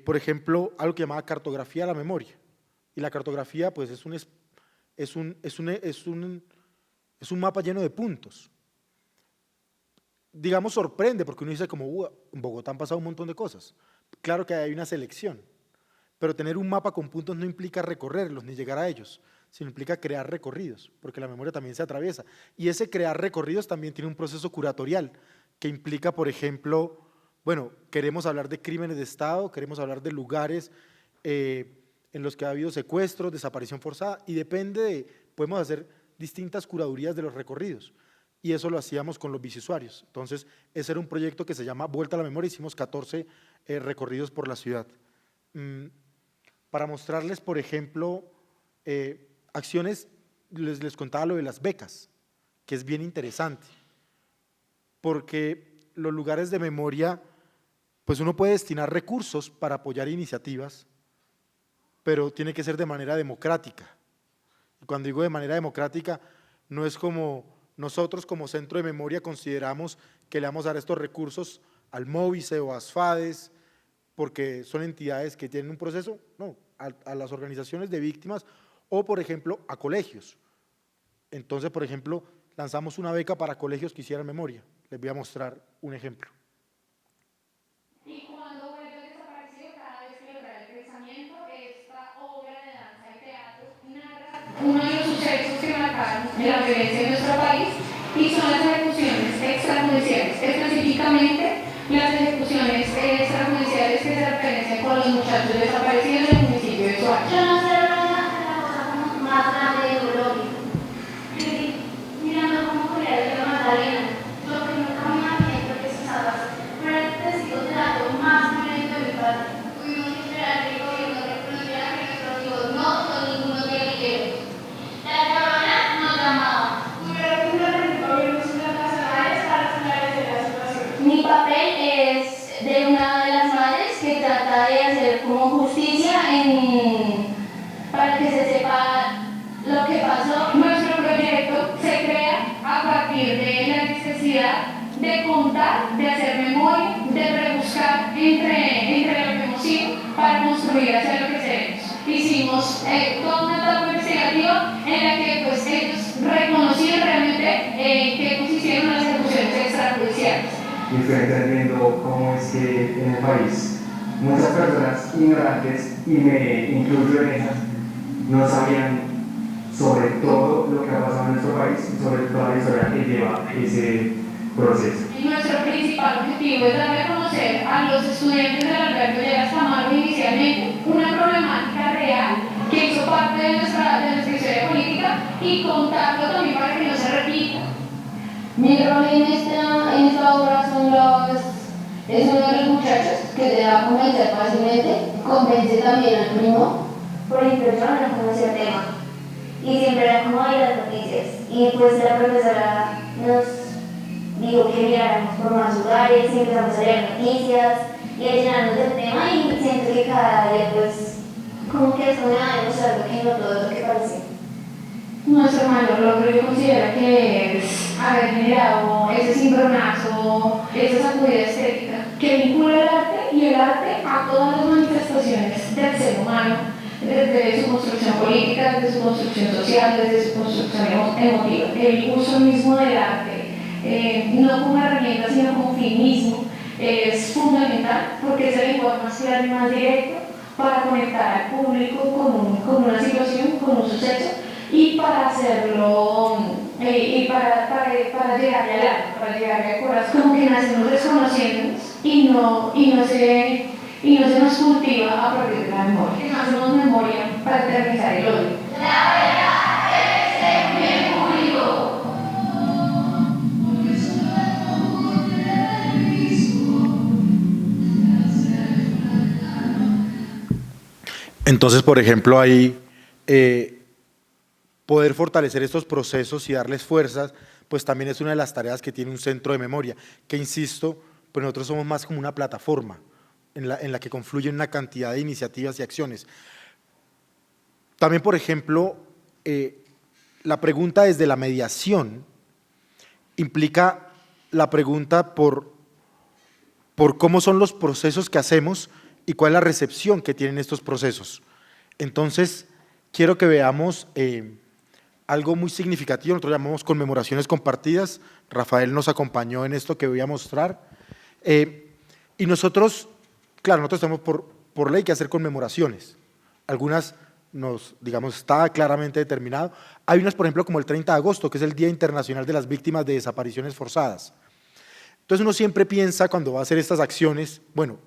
por ejemplo, algo que llamaba cartografía de la memoria. Y la cartografía pues es un mapa lleno de puntos. Digamos, sorprende porque uno dice como, en Bogotá han pasado un montón de cosas. Claro que hay una selección, pero tener un mapa con puntos no implica recorrerlos ni llegar a ellos, sino implica crear recorridos, porque la memoria también se atraviesa. Y ese crear recorridos también tiene un proceso curatorial, que implica, por ejemplo, bueno, queremos hablar de crímenes de Estado, queremos hablar de lugares en los que ha habido secuestros, desaparición forzada, y podemos hacer distintas curadurías de los recorridos, y eso lo hacíamos con los biciusuarios. Entonces, ese era un proyecto que se llama Vuelta a la Memoria, hicimos 14 recorridos por la ciudad. Para mostrarles, por ejemplo, acciones, les contaba lo de las becas, que es bien interesante, porque los lugares de memoria, pues uno puede destinar recursos para apoyar iniciativas, pero tiene que ser de manera democrática. Y cuando digo de manera democrática, no es como nosotros como centro de memoria consideramos que le vamos a dar estos recursos al Móvice o a ASFADES, porque son entidades que tienen un proceso, no, a las organizaciones de víctimas o, por ejemplo, a colegios. Entonces, por ejemplo, lanzamos una beca para colegios que hicieran memoria. Les voy a mostrar un ejemplo. Y cuando vuelve el desaparecido, cada vez que logra el pensamiento, esta obra de danza y teatro narra uno de los sucesos que marcaron la violencia en nuestro país y son las ejecuciones extrajudiciales, específicamente las ejecuciones extrajudiciales que se referencian con los muchachos desaparecidos en el municipio de Soacha. Yo no sé la cosa como más grande de Colombia. Mirando cómo corría el río Magdalena, lo que nunca me imaginé que se usaba, pero el testigo del acto más violento de mi padre. Tuvimos que esperar que el gobierno reconociera que nuestros hijos no son ningunos guerrilleros. La Llorona nos llamaba. Tuvieron que intervenir gobiernos internacionales para esclarecer la situación. Mi papel es de una de las madres que trata de hacer como justicia para que se sepa lo que pasó. Nuestro proyecto se crea a partir de la necesidad de contar, de hacer memoria, de rebuscar entre lo que hemos sido para construir hacia lo que seremos. hicimos toda una etapa investigativa en la que pues, ellos reconocían realmente en qué consistieron las ejecuciones extrajudiciales. Y estoy entendiendo cómo es que en el país muchas personas ignorantes, y me incluyo en esas, no sabían sobre todo lo que ha pasado en nuestro país y sobre toda la historia que lleva ese proceso. Y nuestro principal objetivo es darle a conocer a los estudiantes del Alberto Lleras Camargo inicialmente una problemática real que hizo parte de nuestra historia política y contarlo también para que no se repita. Mi rol en esta obra es uno de los muchachos que te va a convencer fácilmente, convence también al primo. Por ejemplo, yo no conocía el tema y siempre era como de las noticias y pues la profesora nos dijo que miráramos por más lugares y empezamos a leer noticias y a llenarnos del tema y siento que cada día pues como que esto me va demostrando que no todo es lo que parece. Nuestro mayor logro yo considero que es haber generado ese cimbronazo, esa sacudida estética que vincula el arte y el arte a todas las manifestaciones del ser humano, desde su construcción política, desde su construcción social, desde su construcción emotiva. El uso mismo del arte, no como herramienta sino como fin mismo, es fundamental porque es el lenguaje más claro y más directo para conectar al público con una situación, con un suceso, y para hacerlo, y para llegarle al alma, para llegarle al corazón, como que nacemos desconociéndonos y no se nos cultiva a partir de la memoria. Que no hacemos memoria para eternizar el odio. La verdad es bien público. Entonces, por ejemplo, ahí poder fortalecer estos procesos y darles fuerzas, pues también es una de las tareas que tiene un centro de memoria, que insisto, pues nosotros somos más como una plataforma en la que confluyen una cantidad de iniciativas y acciones. También, por ejemplo, la pregunta desde la mediación implica la pregunta por cómo son los procesos que hacemos y cuál es la recepción que tienen estos procesos. Entonces, quiero que veamos algo muy significativo, nosotros llamamos conmemoraciones compartidas. Rafael nos acompañó en esto que voy a mostrar. Y nosotros, claro, nosotros tenemos por ley que hacer conmemoraciones. Algunas está claramente determinado. Hay unas, por ejemplo, como el 30 de agosto, que es el Día Internacional de las Víctimas de Desapariciones Forzadas. Entonces uno siempre piensa cuando va a hacer estas acciones, bueno,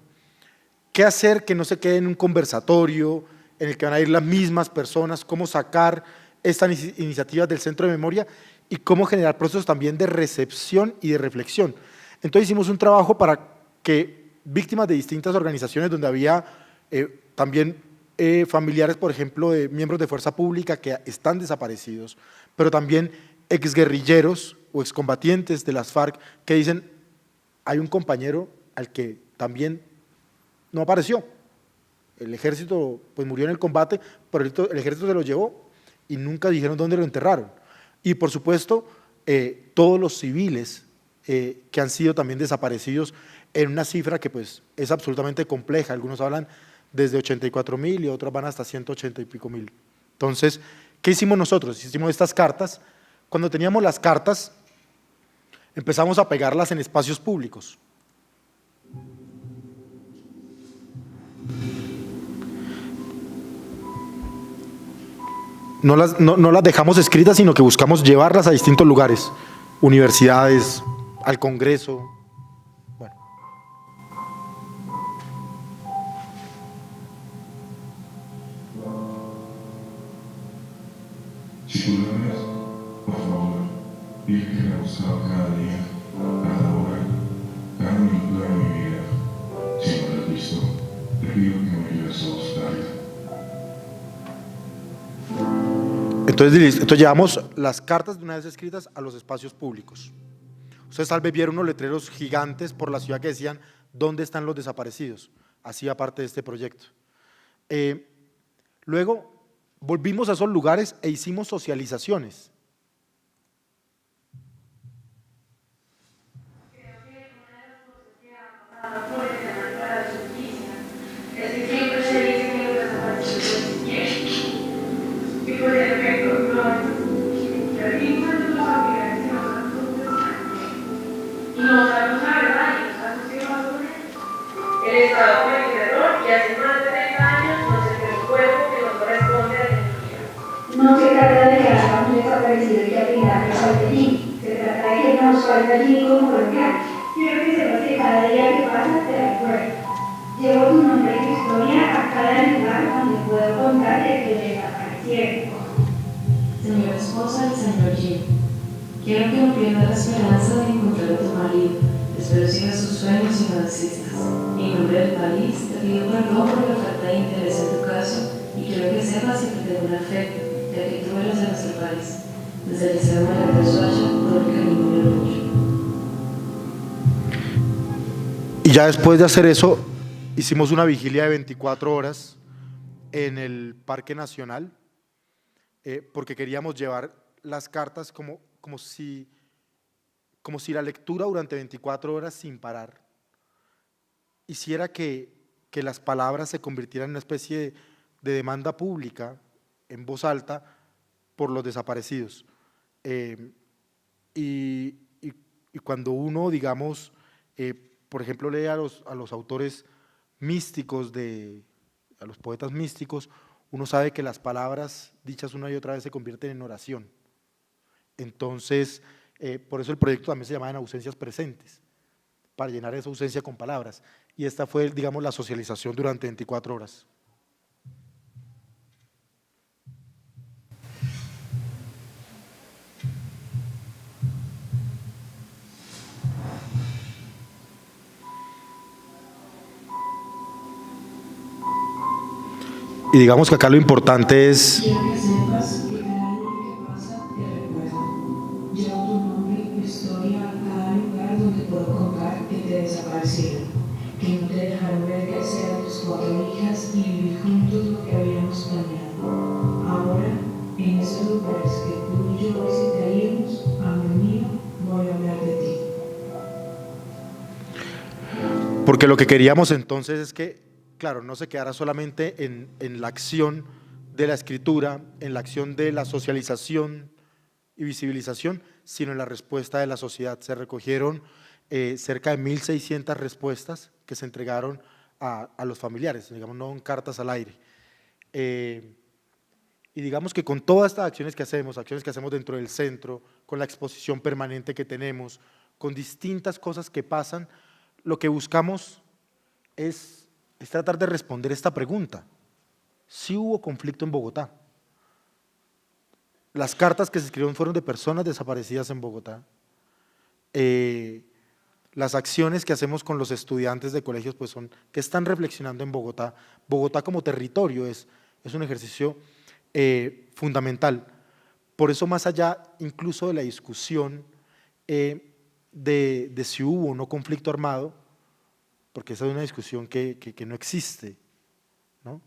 ¿qué hacer que no se quede en un conversatorio en el que van a ir las mismas personas? ¿Cómo sacar estas iniciativas del Centro de Memoria y cómo generar procesos también de recepción y de reflexión? Entonces hicimos un trabajo para que víctimas de distintas organizaciones donde había también familiares, por ejemplo, de miembros de fuerza pública que están desaparecidos, pero también exguerrilleros o excombatientes de las FARC que dicen, hay un compañero al que también no apareció. El ejército pues murió en el combate, pero el ejército se lo llevó y nunca dijeron dónde lo enterraron. Y por supuesto, todos los civiles que han sido también desaparecidos en una cifra que pues es absolutamente compleja. Algunos hablan desde 84.000 y otros van hasta 180 y pico mil. Entonces, ¿qué hicimos nosotros? Hicimos estas cartas. Cuando teníamos las cartas, empezamos a pegarlas en espacios públicos. No las dejamos escritas, sino que buscamos llevarlas a distintos lugares, universidades, al Congreso. Bueno. Chiculares, por favor, dile que me he buscado cada día, cada hora, cada minuto de mi vida. Si no lo has visto, te pido que me ayudes a buscarla. Entonces llevamos las cartas de una vez escritas a los espacios públicos. Ustedes tal vez vieron unos letreros gigantes por la ciudad que decían ¿dónde están los desaparecidos? Hacía parte de este proyecto. Luego volvimos a esos lugares e hicimos socializaciones. Creo que una de las cosas que ha pasado por el tema de la justicia es que siempre se dice que los desaparecidos situaciones que rindan nuestros familiares y nosotros y no sabemos la verdad y no sabemos qué va a poner. El Estado cometió error y hace más de 30 años nos envió un cuerpo que no corresponde a la energía. No se trata de que hayamos desaparecido y que al final nos falte Jimmy. Se trata de que nos falta Jimmy como colombiano. Quiero que sepas que cada día que pasa te recuerdo. Llevo tu nombre y tu historia a cada lugar donde puedo contar de que desaparecieron. Señora esposa del señor Jim, quiero que no pierdas la esperanza de encontrar a tu marido. Espero sigas sus sueños y no desistas. En nombre del país, te pido perdón por la falta de interés en tu caso y quiero que sepas que te tengo un afecto, ya que tú eres de nuestro país. Desde el Liceo Mayor de Soacha, todo el cariño y el orgullo. Y ya después de hacer eso, hicimos una vigilia de 24 horas en el Parque Nacional, porque queríamos llevar las cartas como si la lectura durante 24 horas sin parar hiciera que las palabras se convirtieran en una especie de demanda pública en voz alta por los desaparecidos. Y cuando uno, digamos, por ejemplo, lee a los autores místicos, a los poetas místicos, uno sabe que las palabras dichas una y otra vez se convierten en oración. Entonces, por eso el proyecto también se llamaba En ausencias presentes, para llenar esa ausencia con palabras. Y esta fue, digamos, la socialización durante 24 horas. Y digamos que acá lo importante es… Quiero que sepas que cada día que pasa te recuerdo. Llevo tu nombre y tu historia a cada lugar donde puedo contar que te desaparecieron, que no te dejaron ver crecer a tus 4 hijas y vivir juntos lo que habíamos planeado. Ahora, en esos lugares que tú y yo visitaríamos, amor mío, voy a hablar de ti. Porque lo que queríamos entonces es que, claro, no se quedara solamente en la acción de la escritura, en la acción de la socialización y visibilización, sino en la respuesta de la sociedad. Se recogieron cerca de 1.600 respuestas que se entregaron a los familiares, digamos, no en cartas al aire. Y digamos que con todas estas acciones que hacemos dentro del centro, con la exposición permanente que tenemos, con distintas cosas que pasan, lo que buscamos es tratar de responder esta pregunta. ¿Sí hubo conflicto en Bogotá? Las cartas que se escribieron fueron de personas desaparecidas en Bogotá. Las acciones que hacemos con los estudiantes de colegios pues son que están reflexionando en Bogotá. Bogotá como territorio es un ejercicio fundamental. Por eso, más allá incluso de la discusión de si hubo o no conflicto armado, porque esa es una discusión que no existe, ¿no?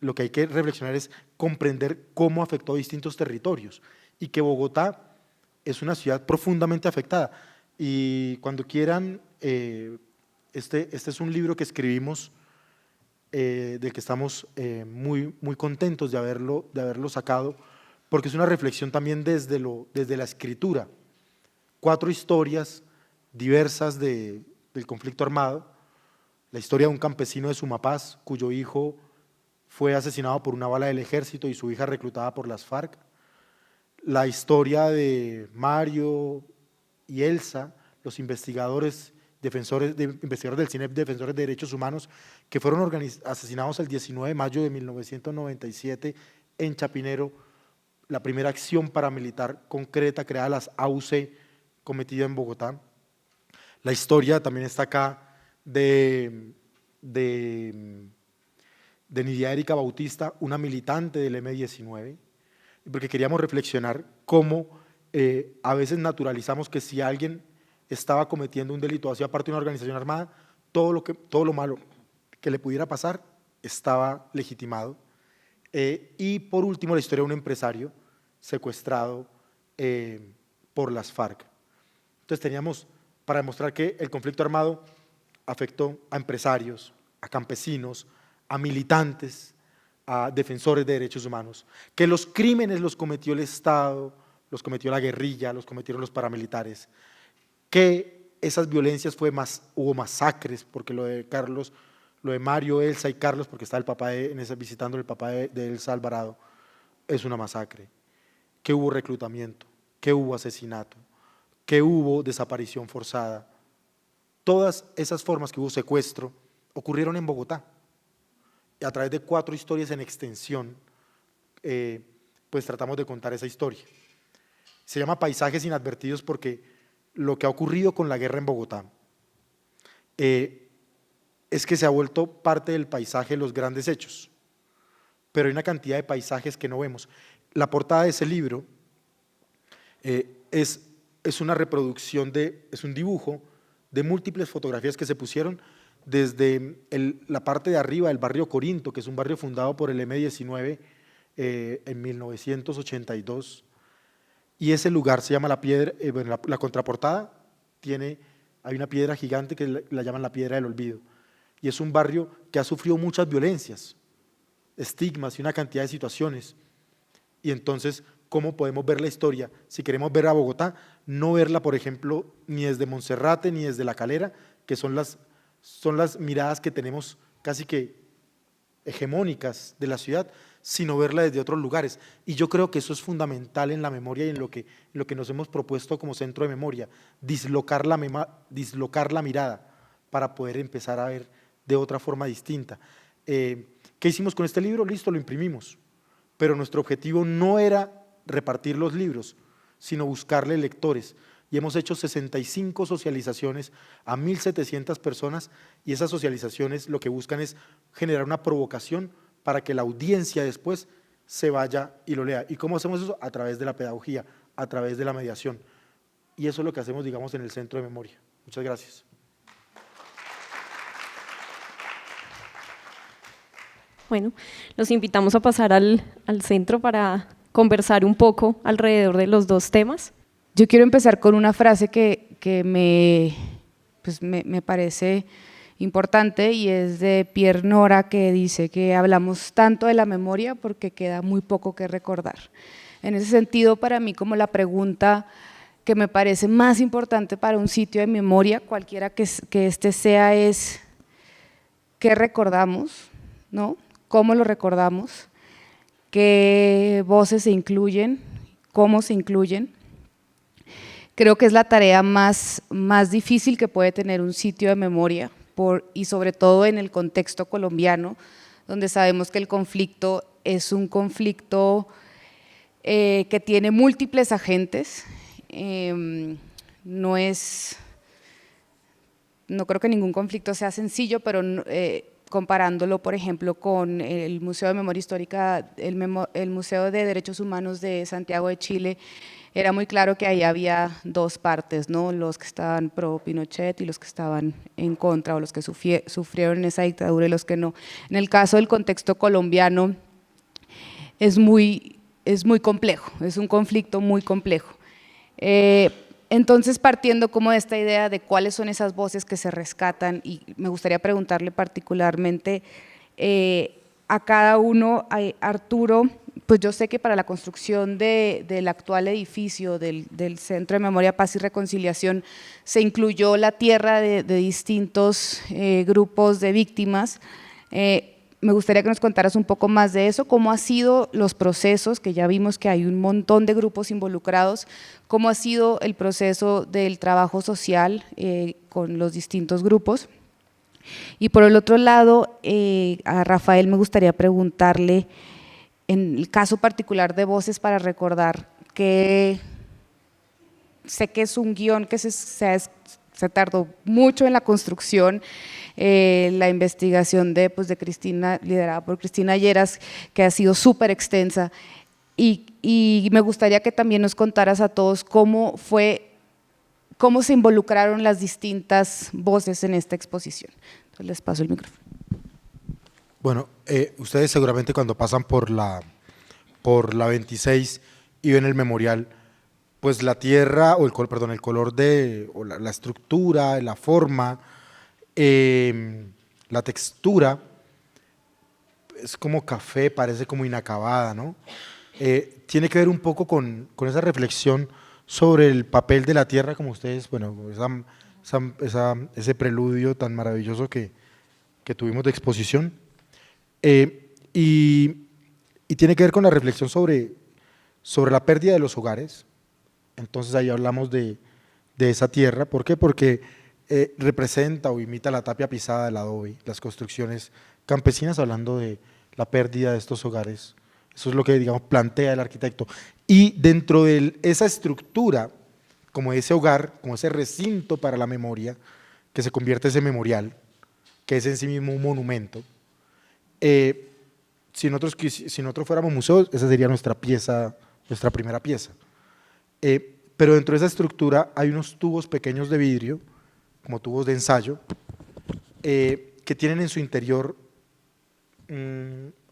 Lo que hay que reflexionar es comprender cómo afectó a distintos territorios y que Bogotá es una ciudad profundamente afectada. Y cuando quieran, este es un libro que escribimos, del que estamos muy contentos de haberlo sacado, porque es una reflexión también desde la escritura. 4 historias diversas del conflicto armado. La historia de un campesino de Sumapaz, cuyo hijo fue asesinado por una bala del ejército y su hija reclutada por las FARC. La historia de Mario y Elsa, los investigadores del CINEP, defensores de derechos humanos, que fueron asesinados el 19 de mayo de 1997 en Chapinero, la primera acción paramilitar concreta creada, las AUC, cometida en Bogotá. La historia también está acá de Nidia Erika Bautista, una militante del M-19, porque queríamos reflexionar cómo a veces naturalizamos que si alguien estaba cometiendo un delito, hacía parte de una organización armada, todo lo malo que le pudiera pasar estaba legitimado. Y por último, la historia de un empresario secuestrado por las FARC. Entonces teníamos, para demostrar que el conflicto armado afectó a empresarios, a campesinos, a militantes, a defensores de derechos humanos, que los crímenes los cometió el Estado, los cometió la guerrilla, los cometieron los paramilitares, que esas violencias hubo masacres, porque lo de Mario, Elsa y Carlos, porque está el papá visitando el papá de Elsa Alvarado, es una masacre, que hubo reclutamiento, que hubo asesinato, que hubo desaparición forzada. Todas esas formas que hubo secuestro ocurrieron en Bogotá. Y a través de 4 historias en extensión, pues tratamos de contar esa historia. Se llama Paisajes Inadvertidos porque lo que ha ocurrido con la guerra en Bogotá es que se ha vuelto parte del paisaje los grandes hechos, pero hay una cantidad de paisajes que no vemos. La portada de ese libro es una reproducción, es un dibujo de múltiples fotografías que se pusieron desde la parte de arriba del barrio Corinto, que es un barrio fundado por el M-19 en 1982, y ese lugar se llama La Piedra, bueno, la contraportada hay una piedra gigante que la llaman la Piedra del Olvido, y es un barrio que ha sufrido muchas violencias, estigmas y una cantidad de situaciones. Y entonces, ¿cómo podemos ver la historia? Si queremos ver a Bogotá, no verla, por ejemplo, ni desde Monserrate ni desde La Calera, que son las miradas que tenemos casi que hegemónicas de la ciudad, sino verla desde otros lugares. Y yo creo que eso es fundamental en la memoria y en lo que nos hemos propuesto como centro de memoria, dislocar la mirada para poder empezar a ver de otra forma distinta. ¿Qué hicimos con este libro? Listo, lo imprimimos, pero nuestro objetivo no era repartir los libros, sino buscarle lectores. Y hemos hecho 65 socializaciones a 1.700 personas, y esas socializaciones lo que buscan es generar una provocación para que la audiencia después se vaya y lo lea. ¿Y cómo hacemos eso? A través de la pedagogía, a través de la mediación. Y eso es lo que hacemos, digamos, en el Centro de Memoria. Muchas gracias. Bueno, los invitamos a pasar al centro para conversar un poco alrededor de los 2 temas. Yo quiero empezar con una frase que me parece importante, y es de Pierre Nora, que dice que hablamos tanto de la memoria porque queda muy poco que recordar. En ese sentido, para mí, como la pregunta que me parece más importante para un sitio de memoria, cualquiera que este sea, es ¿qué recordamos? ¿No? ¿Cómo lo recordamos? ¿Qué voces se incluyen? ¿Cómo se incluyen? Creo que es la tarea más difícil que puede tener un sitio de memoria, y sobre todo en el contexto colombiano, donde sabemos que el conflicto es un conflicto que tiene múltiples agentes. No creo que ningún conflicto sea sencillo, pero comparándolo, por ejemplo, con el Museo de Memoria Histórica, el Museo de Derechos Humanos de Santiago de Chile, era muy claro que ahí había 2 partes, ¿no? Los que estaban pro Pinochet y los que estaban en contra, o los que sufrieron esa dictadura y los que no. En el caso del contexto colombiano es muy complejo, es un conflicto muy complejo. Entonces, partiendo como de esta idea de cuáles son esas voces que se rescatan, y me gustaría preguntarle particularmente a cada uno, a Arturo, pues yo sé que para la construcción del actual edificio del Centro de Memoria, Paz y Reconciliación se incluyó la tierra de distintos grupos de víctimas. Me gustaría que nos contaras un poco más de eso, cómo han sido los procesos, que ya vimos que hay un montón de grupos involucrados, cómo ha sido el proceso del trabajo social con los distintos grupos. Y por el otro lado, a Rafael me gustaría preguntarle, en el caso particular de Voces para Recordar, que sé que es un guión que se tardó mucho en la construcción, la investigación de Cristina, liderada por Cristina Lleras, que ha sido súper extensa, y me gustaría que también nos contaras a todos cómo se involucraron las distintas voces en esta exposición. Entonces les paso el micrófono. Bueno, ustedes seguramente cuando pasan por la 26 y ven el memorial, pues la tierra, o el color o la estructura, la forma, la textura, es como café, parece como inacabada, ¿no? Tiene que ver un poco con esa reflexión sobre el papel de la tierra, como ustedes, bueno, ese preludio tan maravilloso que tuvimos de exposición, y tiene que ver con la reflexión sobre la pérdida de los hogares. Entonces ahí hablamos de esa tierra. ¿Por qué? Porque representa o imita la tapia pisada del adobe, las construcciones campesinas, hablando de la pérdida de estos hogares. Eso es lo que, digamos, plantea el arquitecto. Y dentro de esa estructura, como ese hogar, como ese recinto para la memoria, que se convierte en ese memorial, que es en sí mismo un monumento, si nosotros fuéramos museos, esa sería nuestra primera pieza. Pero dentro de esa estructura hay unos tubos pequeños de vidrio, como tubos de ensayo, que tienen en su interior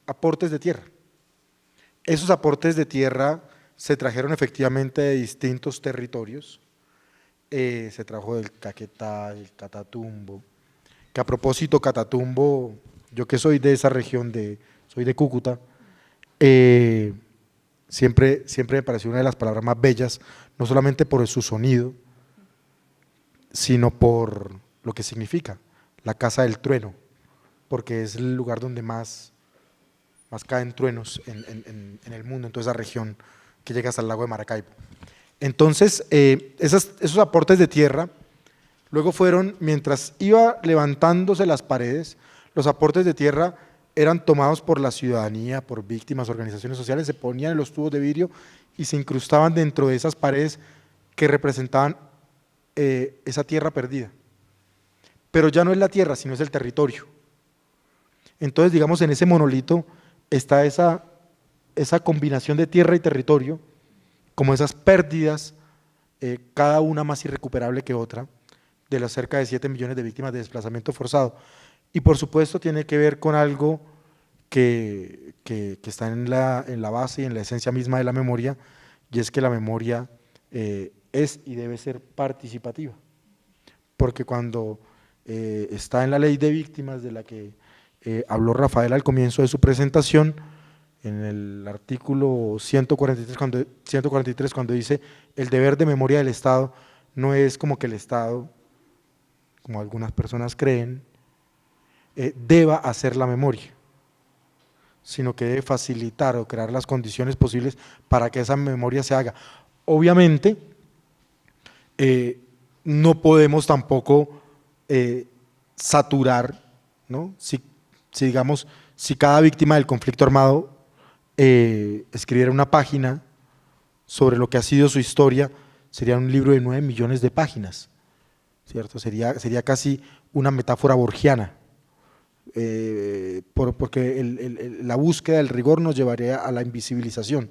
aportes de tierra. Esos aportes de tierra se trajeron efectivamente de distintos territorios. Se trajo del Caquetá, del Catatumbo, que a propósito Catatumbo, yo que soy de esa región, soy de Cúcuta, siempre me pareció una de las palabras más bellas, no solamente por su sonido, sino por lo que significa, la casa del trueno, porque es el lugar donde más caen truenos en el mundo, en toda esa región que llega hasta el lago de Maracaibo. Entonces, esos aportes de tierra, luego fueron, mientras iba levantándose las paredes, los aportes de tierra eran tomados por la ciudadanía, por víctimas, organizaciones sociales, se ponían en los tubos de vidrio y se incrustaban dentro de esas paredes que representaban esa tierra perdida. Pero ya no es la tierra, sino es el territorio. Entonces, digamos, en ese monolito está esa combinación de tierra y territorio, como esas pérdidas, cada una más irrecuperable que otra, de las cerca de 7 millones de víctimas de desplazamiento forzado. Y por supuesto tiene que ver con algo que está en la base y en la esencia misma de la memoria, y es que la memoria es y debe ser participativa, porque cuando está en la ley de víctimas de la que habló Rafael al comienzo de su presentación, en el artículo 143 cuando dice el deber de memoria del Estado no es como que el Estado, como algunas personas creen, deba hacer la memoria, sino que debe facilitar o crear las condiciones posibles para que esa memoria se haga. Obviamente, no podemos tampoco saturar, ¿no? Si cada víctima del conflicto armado escribiera una página sobre lo que ha sido su historia, sería un libro de 9 millones de páginas, ¿cierto? Sería casi una metáfora borgiana, porque la búsqueda del rigor nos llevaría a la invisibilización.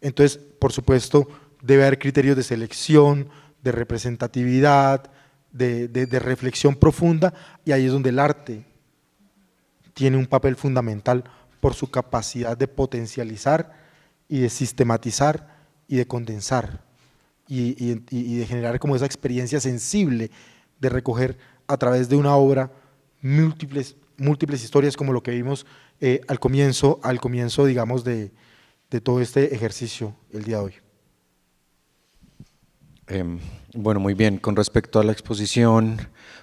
Entonces, por supuesto, debe haber criterios de selección, de representatividad, de reflexión profunda, y ahí es donde el arte tiene un papel fundamental por su capacidad de potencializar y de sistematizar y de condensar y de generar como esa experiencia sensible de recoger a través de una obra múltiples historias, como lo que vimos al comienzo, digamos, de todo este ejercicio el día de hoy. Bueno, muy bien. Con respecto a la exposición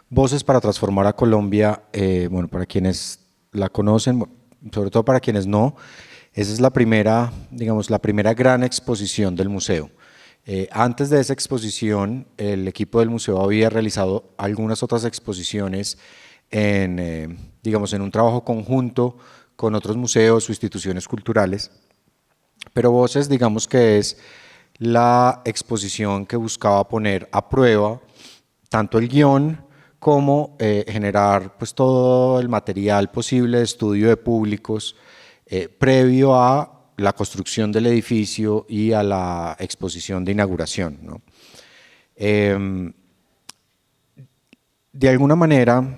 Voces para transformar a Colombia, bueno, para quienes la conocen, sobre todo para quienes no, esa es la primera, digamos, la primera gran exposición del museo. Antes de esa exposición, el equipo del museo había realizado algunas otras exposiciones digamos, en un trabajo conjunto con otros museos o instituciones culturales, pero Voces, digamos que es la exposición que buscaba poner a prueba tanto el guión como generar pues, todo el material posible de estudio de públicos previo a la construcción del edificio y a la exposición de inauguración, ¿no? De alguna manera,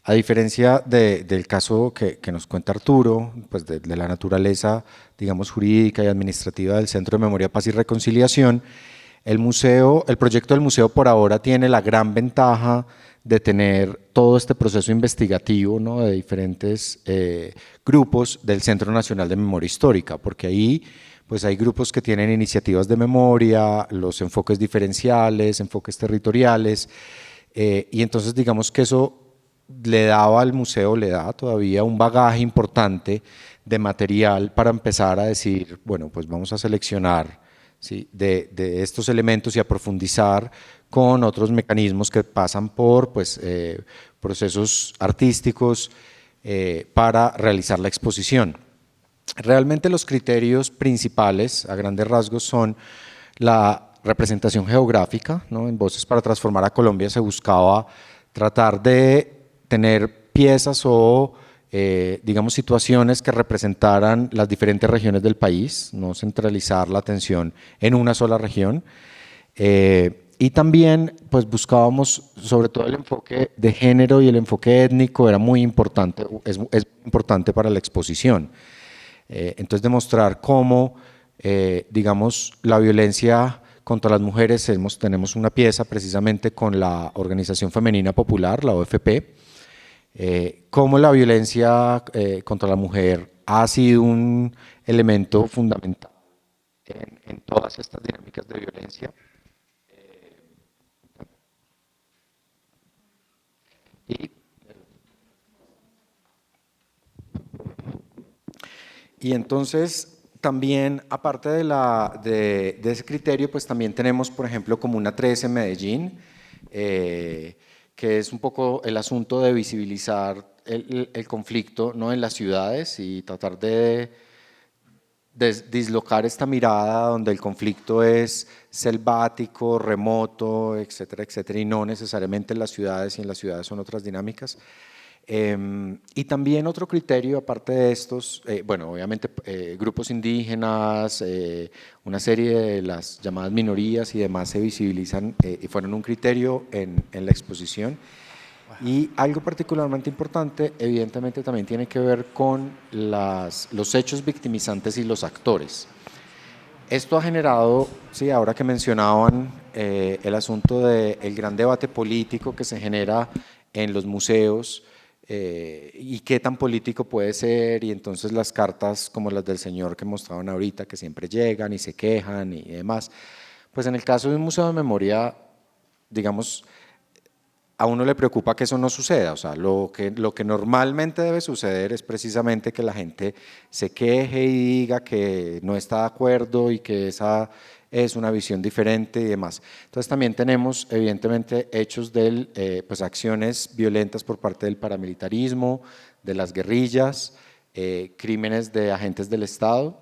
a diferencia del caso que nos cuenta Arturo, pues de la naturaleza, digamos, jurídica y administrativa del Centro de Memoria, Paz y Reconciliación, el proyecto del museo por ahora tiene la gran ventaja de tener todo este proceso investigativo, ¿no?, de diferentes grupos del Centro Nacional de Memoria Histórica, porque ahí pues hay grupos que tienen iniciativas de memoria, los enfoques diferenciales, enfoques territoriales, y entonces digamos que eso le daba al museo, le da todavía un bagaje importante de material para empezar a decir, bueno, pues vamos a seleccionar, ¿sí?, de estos elementos y a profundizar con otros mecanismos que pasan por pues, procesos artísticos para realizar la exposición. Realmente los criterios principales, a grandes rasgos, son la representación geográfica, ¿no? En Voces para Transformar a Colombia se buscaba tratar de tener piezas o digamos situaciones que representaran las diferentes regiones del país, no centralizar la atención en una sola región. Y también pues buscábamos sobre todo el enfoque de género y el enfoque étnico era muy importante, es importante para la exposición. Entonces demostrar cómo, digamos, la violencia contra las mujeres, tenemos una pieza precisamente con la Organización Femenina Popular, la OFP, cómo la violencia contra la mujer ha sido un elemento fundamental en todas estas dinámicas de violencia. Y entonces también, aparte de ese criterio, pues también tenemos, por ejemplo, Comuna 13 en Medellín, que es un poco el asunto de visibilizar el conflicto, ¿no?, en las ciudades y tratar de dislocar esta mirada donde el conflicto es selvático, remoto, etcétera, etcétera, y no necesariamente en las ciudades, y en las ciudades son otras dinámicas. Y también otro criterio, aparte de estos, bueno, obviamente grupos indígenas, una serie de las llamadas minorías y demás se visibilizan y fueron un criterio en la exposición. Y algo particularmente importante, evidentemente, también tiene que ver con los hechos victimizantes y los actores. Esto ha generado, sí, ahora que mencionaban el asunto del gran debate político que se genera en los museos, y qué tan político puede ser, y entonces las cartas como las del señor que mostraban ahorita, que siempre llegan y se quejan y demás, pues en el caso de un museo de memoria, digamos, a uno le preocupa que eso no suceda, o sea, lo que normalmente debe suceder es precisamente que la gente se queje y diga que no está de acuerdo y que esa es una visión diferente y demás. Entonces también tenemos evidentemente hechos de pues acciones violentas por parte del paramilitarismo, de las guerrillas, crímenes de agentes del Estado,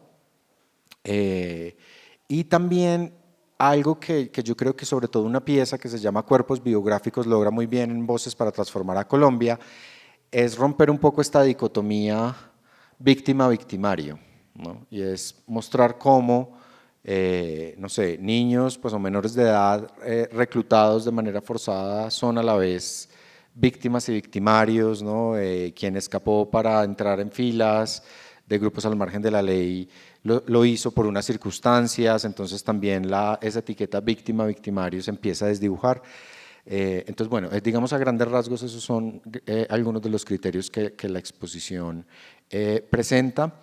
y también algo que yo creo que sobre todo una pieza que se llama Cuerpos Biográficos logra muy bien en Voces para Transformar a Colombia, es romper un poco esta dicotomía víctima-victimario, ¿no? Y es mostrar cómo no sé, niños pues, o menores de edad reclutados de manera forzada son a la vez víctimas y victimarios, ¿no? Quien escapó para entrar en filas de grupos al margen de la ley lo hizo por unas circunstancias, entonces también esa etiqueta víctima-victimario se empieza a desdibujar. Entonces, bueno, digamos a grandes rasgos esos son algunos de los criterios que la exposición presenta.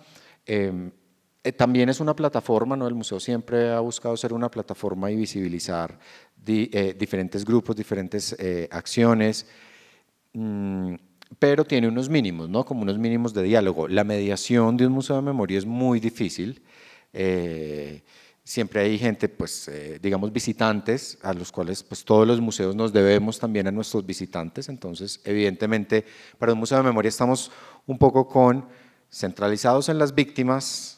También es una plataforma, ¿no? El museo siempre ha buscado ser una plataforma y visibilizar diferentes grupos, diferentes acciones, pero tiene unos mínimos, ¿no? Como unos mínimos de diálogo. La mediación de un museo de memoria es muy difícil. Siempre hay gente, pues, digamos, visitantes, a los cuales pues, todos los museos nos debemos también a nuestros visitantes. Entonces, evidentemente, para un museo de memoria estamos un poco centralizados en las víctimas,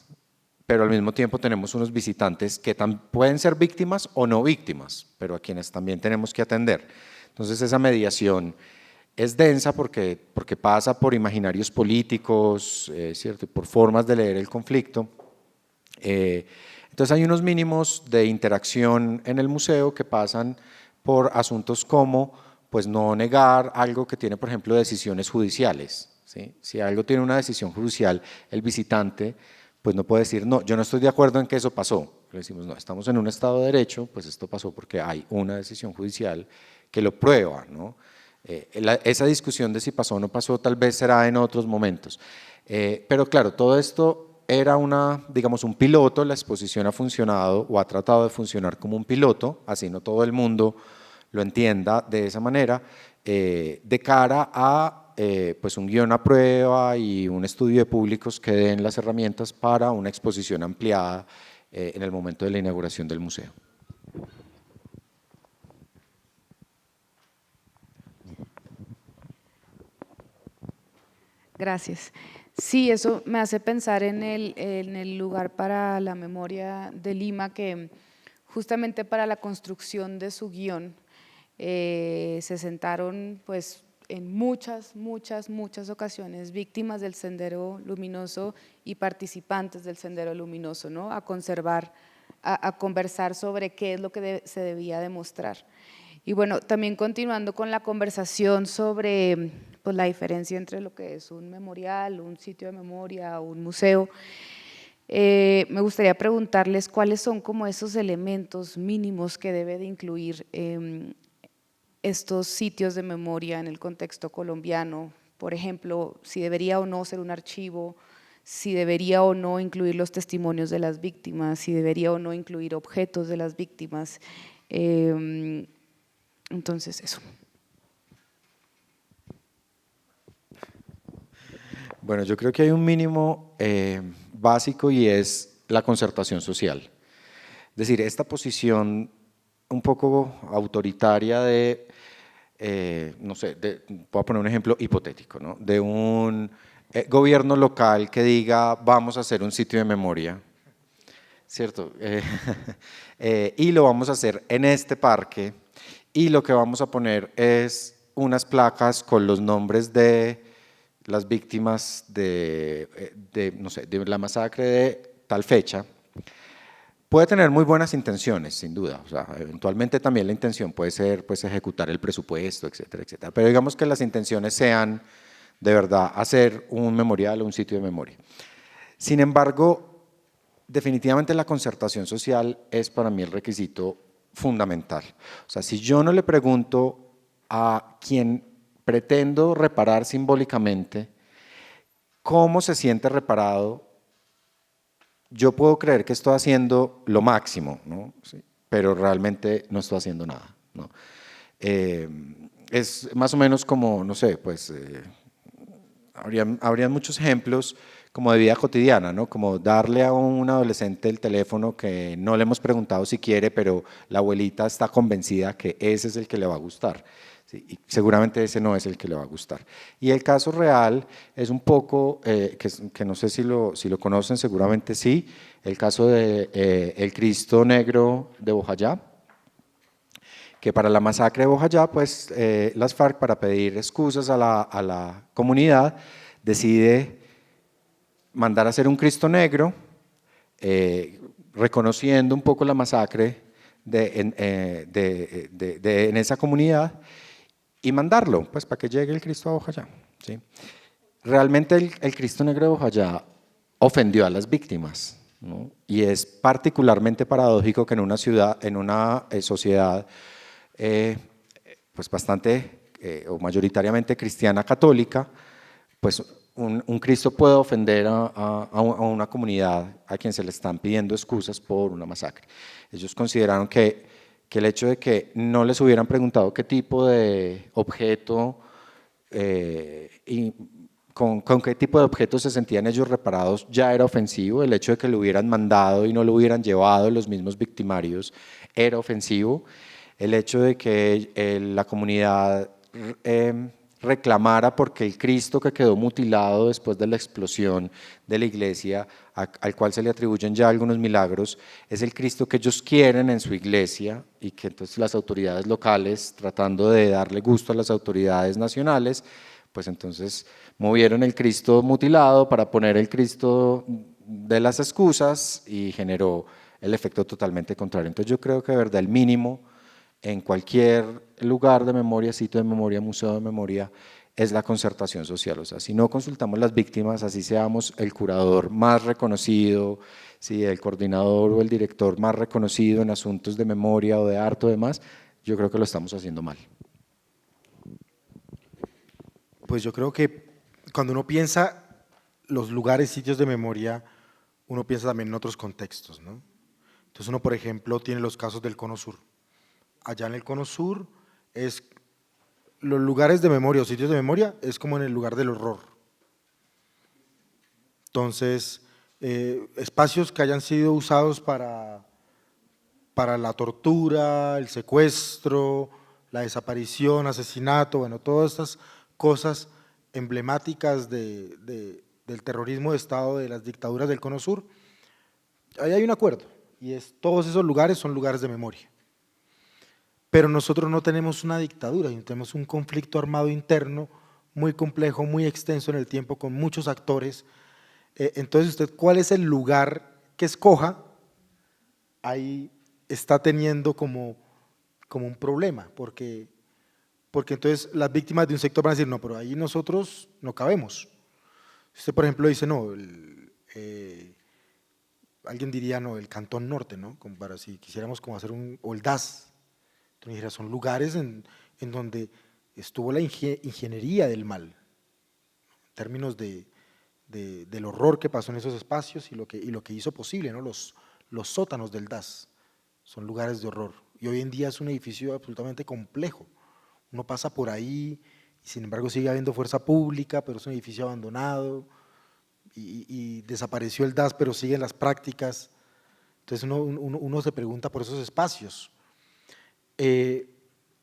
pero al mismo tiempo tenemos unos visitantes que pueden ser víctimas o no víctimas, pero a quienes también tenemos que atender. Entonces esa mediación es densa porque pasa por imaginarios políticos, ¿cierto? Por formas de leer el conflicto. Entonces hay unos mínimos de interacción en el museo que pasan por asuntos como pues, no negar algo que tiene, por ejemplo, decisiones judiciales, ¿sí? Si algo tiene una decisión judicial, el visitante pues no puede decir, no, yo no estoy de acuerdo en que eso pasó. Le decimos, no, estamos en un Estado de Derecho, pues esto pasó porque hay una decisión judicial que lo prueba, ¿no? Esa discusión de si pasó o no pasó tal vez será en otros momentos. Pero claro, todo esto era digamos, un piloto. La exposición ha funcionado o ha tratado de funcionar como un piloto, así no todo el mundo lo entienda de esa manera, de cara a pues un guión a prueba y un estudio de públicos que den las herramientas para una exposición ampliada en el momento de la inauguración del museo. Gracias. Sí, eso me hace pensar en el lugar para la memoria de Lima, que justamente para la construcción de su guión se sentaron pues en muchas ocasiones víctimas del Sendero Luminoso y participantes del Sendero Luminoso, ¿no? A conversar sobre qué es lo que se debía demostrar. Y bueno, también continuando con la conversación sobre pues, la diferencia entre lo que es un memorial, un sitio de memoria, un museo, me gustaría preguntarles cuáles son como esos elementos mínimos que debe de incluir estos sitios de memoria en el contexto colombiano. Por ejemplo, si debería o no ser un archivo, si debería o no incluir los testimonios de las víctimas, si debería o no incluir objetos de las víctimas. Entonces, eso. Bueno, yo creo que hay un mínimo básico y es la concertación social. Es decir, esta posición un poco autoritaria de, no sé, voy a poner un ejemplo hipotético, ¿no? De un gobierno local que diga vamos a hacer un sitio de memoria, ¿cierto? Y lo vamos a hacer en este parque y lo que vamos a poner es unas placas con los nombres de las víctimas no sé, de la masacre de tal fecha. Puede tener muy buenas intenciones, sin duda. O sea, eventualmente también la intención puede ser pues, ejecutar el presupuesto, etcétera, etcétera. Pero digamos que las intenciones sean de verdad hacer un memorial o un sitio de memoria. Sin embargo, definitivamente la concertación social es para mí el requisito fundamental. O sea, si yo no le pregunto a quien pretendo reparar simbólicamente cómo se siente reparado, yo puedo creer que estoy haciendo lo máximo, ¿no? Sí, pero realmente no estoy haciendo nada, ¿no? Es más o menos como, no sé, pues habrían muchos ejemplos como de vida cotidiana, ¿no? Como darle a un adolescente el teléfono que no le hemos preguntado si quiere, pero la abuelita está convencida que ese es el que le va a gustar. Sí, y seguramente ese no es el que le va a gustar. Y el caso real es un poco, que no sé si lo conocen, seguramente sí, el caso de el Cristo Negro de Bojayá, que para la masacre de Bojayá, pues las FARC, para pedir excusas a la comunidad, decide mandar a hacer un Cristo Negro, reconociendo un poco la masacre en esa comunidad, y mandarlo, pues para que llegue el Cristo a Bojayá, ¿sí? Realmente el Cristo Negro de Bojayá ofendió a las víctimas, ¿no? Y es particularmente paradójico que en una ciudad, en una sociedad pues bastante o mayoritariamente cristiana católica, pues un Cristo puede ofender a una comunidad a quien se le están pidiendo excusas por una masacre. Ellos consideraron que el hecho de que no les hubieran preguntado qué tipo de objeto y con qué tipo de objetos se sentían ellos reparados ya era ofensivo. El hecho de que lo hubieran mandado y no lo hubieran llevado los mismos victimarios era ofensivo. El hecho de que la comunidad reclamara porque el Cristo que quedó mutilado después de la explosión de la iglesia, al cual se le atribuyen ya algunos milagros, es el Cristo que ellos quieren en su iglesia, y que entonces las autoridades locales, tratando de darle gusto a las autoridades nacionales, pues entonces movieron el Cristo mutilado para poner el Cristo de las excusas y generó el efecto totalmente contrario. Entonces yo creo que de verdad el mínimo en cualquier lugar de memoria, sitio de memoria, museo de memoria, es la concertación social. O sea, si no consultamos las víctimas, así seamos el curador más reconocido, si el coordinador o el director más reconocido en asuntos de memoria o de arte o demás, yo creo que lo estamos haciendo mal. Pues yo creo que cuando uno piensa los lugares, sitios de memoria, uno piensa también en otros contextos, ¿no? Entonces uno, por ejemplo, tiene los casos del Cono Sur. Allá en el Cono Sur, los lugares de memoria o sitios de memoria es como en el lugar del horror. Entonces, espacios que hayan sido usados para la tortura, el secuestro, la desaparición, asesinato, bueno, todas estas cosas emblemáticas del terrorismo de Estado, de las dictaduras del Cono Sur, ahí hay un acuerdo, y todos esos lugares son lugares de memoria. Pero nosotros no tenemos una dictadura, tenemos un conflicto armado interno muy complejo, muy extenso en el tiempo, con muchos actores. Entonces, usted, ¿cuál es el lugar que escoja? Ahí está teniendo como un problema, porque entonces las víctimas de un sector van a decir, no, pero ahí nosotros no cabemos. Usted, por ejemplo, dice, no, alguien diría, no, el Cantón Norte, ¿no? Como para si quisiéramos como hacer o el DAS. Entonces, dijera, son lugares en donde estuvo la ingeniería del mal, en términos del horror que pasó en esos espacios y lo que hizo posible, ¿no? Los sótanos del DAS son lugares de horror. Y hoy en día es un edificio absolutamente complejo. Uno pasa por ahí y sin embargo sigue habiendo fuerza pública, pero es un edificio abandonado y desapareció el DAS, pero siguen las prácticas. Entonces uno se pregunta por esos espacios.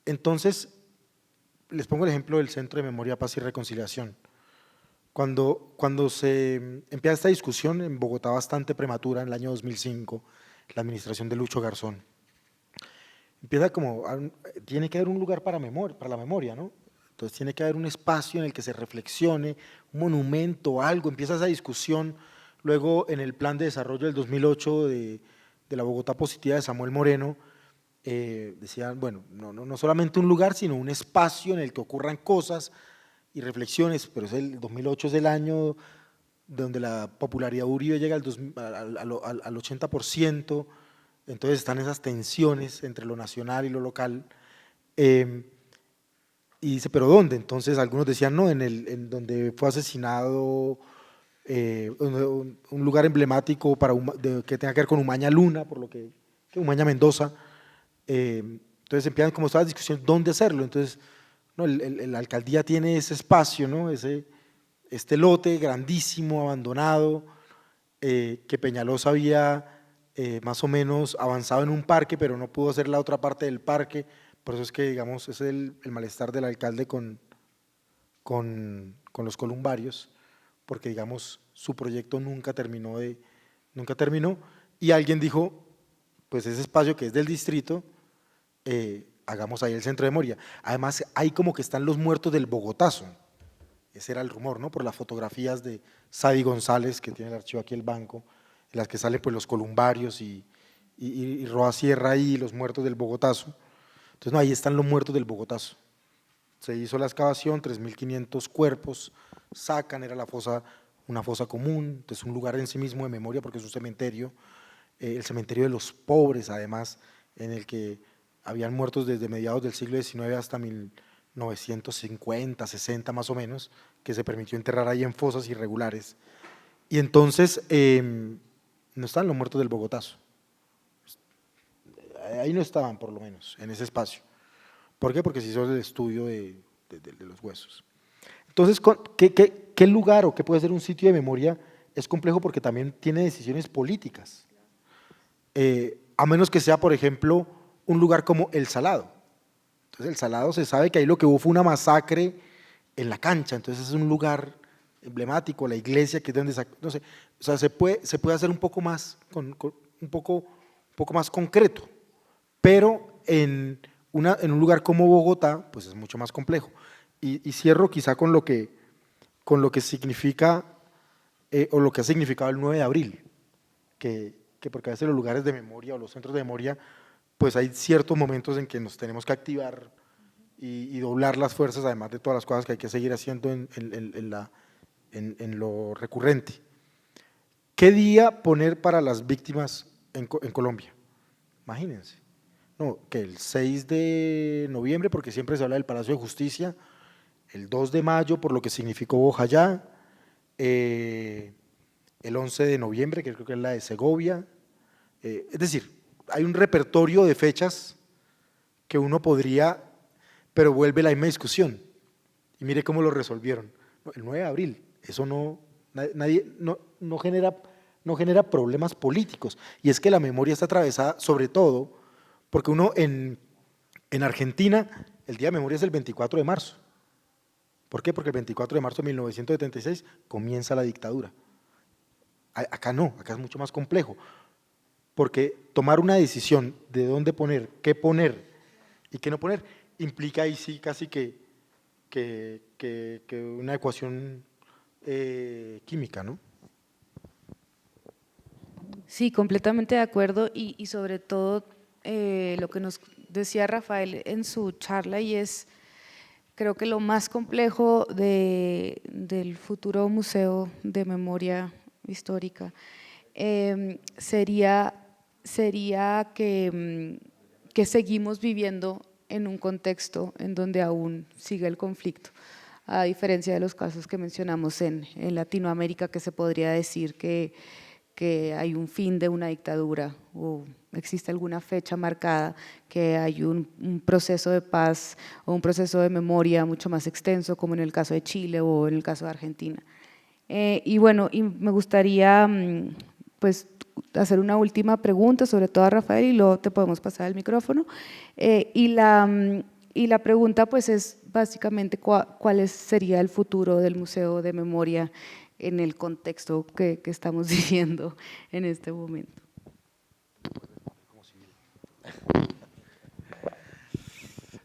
Entonces, les pongo el ejemplo del Centro de Memoria, Paz y Reconciliación. Cuando se empieza esta discusión en Bogotá bastante prematura, en el año 2005, la administración de Lucho Garzón, empieza tiene que haber un lugar para la memoria, ¿no? Entonces tiene que haber un espacio en el que se reflexione, un monumento, algo, empieza esa discusión. Luego en el plan de desarrollo del 2008 de la Bogotá Positiva de Samuel Moreno, decían, bueno, no solamente un lugar, sino un espacio en el que ocurran cosas y reflexiones, pero el 2008 es el año donde la popularidad de Uribe llega al 80%, entonces están esas tensiones entre lo nacional y lo local, y dice, ¿pero dónde? Entonces algunos decían, no, en donde fue asesinado, un lugar emblemático que tenga que ver con Umaña Luna, por lo que Umaña Mendoza. Entonces empiezan como todas las discusiones, ¿dónde hacerlo? Entonces, no, la alcaldía tiene ese espacio, ¿no? Este lote grandísimo, abandonado, que Peñalosa había más o menos avanzado en un parque, pero no pudo hacer la otra parte del parque. Por eso es que, digamos, ese es el malestar del alcalde con los columbarios, porque, digamos, su proyecto nunca terminó, y alguien dijo, pues ese espacio que es del distrito, hagamos ahí el centro de memoria. Además, ahí como que están los muertos del Bogotazo, ese era el rumor, ¿no? Por las fotografías de Sadi González, que tiene el archivo aquí el banco, en las que salen pues los columbarios y Roa Sierra ahí, los muertos del Bogotazo. Entonces, no, ahí están los muertos del Bogotazo. Se hizo la excavación, 3.500 cuerpos, sacan, era una fosa común, entonces un lugar en sí mismo de memoria porque es un cementerio, el cementerio de los pobres además, en el que habían muertos desde mediados del siglo XIX hasta 1950, 60 más o menos, que se permitió enterrar ahí en fosas irregulares. Y entonces no están los muertos del Bogotazo, ahí no estaban por lo menos, en ese espacio. ¿Por qué? Porque se hizo el estudio de los huesos. Entonces, ¿qué lugar o qué puede ser un sitio de memoria? Es complejo porque también tiene decisiones políticas, a menos que sea, por ejemplo, un lugar como El Salado. Entonces, El Salado se sabe que ahí lo que hubo fue una masacre en la cancha, entonces es un lugar emblemático, la iglesia, que es donde, no sé, o sea, se puede hacer un poco más, un poco más concreto, pero en un lugar como Bogotá, pues es mucho más complejo. Y cierro quizá con lo que significa, o lo que ha significado el 9 de abril, que porque a veces los lugares de memoria o los centros de memoria, pues hay ciertos momentos en que nos tenemos que activar y doblar las fuerzas, además de todas las cosas que hay que seguir haciendo en lo recurrente. ¿Qué día poner para las víctimas en Colombia? Imagínense. No, que el 6 de noviembre, porque siempre se habla del Palacio de Justicia, el 2 de mayo por lo que significó Bojayá, el 11 de noviembre, que creo que es la de Segovia. Es decir, hay un repertorio de fechas que uno podría, pero vuelve la misma discusión. Y mire cómo lo resolvieron. El 9 de abril, eso no genera problemas políticos. Y es que la memoria está atravesada sobre todo porque uno en Argentina, el Día de Memoria es el 24 de marzo. ¿Por qué? Porque el 24 de marzo de 1976 comienza la dictadura. Acá no, acá es mucho más complejo, porque tomar una decisión de dónde poner y qué no poner, implica ahí sí casi que una ecuación química, ¿no? Sí, completamente de acuerdo y sobre todo lo que nos decía Rafael en su charla, y es, creo que lo más complejo del futuro Museo de Memoria Histórica sería que seguimos viviendo en un contexto en donde aún sigue el conflicto, a diferencia de los casos que mencionamos en Latinoamérica, que se podría decir que hay un fin de una dictadura o existe alguna fecha marcada, que hay un proceso de paz o un proceso de memoria mucho más extenso, como en el caso de Chile o en el caso de Argentina. Y bueno, y me gustaría pues hacer una última pregunta, sobre todo a Rafael, y luego te podemos pasar el micrófono. Y la pregunta pues es básicamente cuál sería el futuro del Museo de Memoria en el contexto que estamos viviendo en este momento.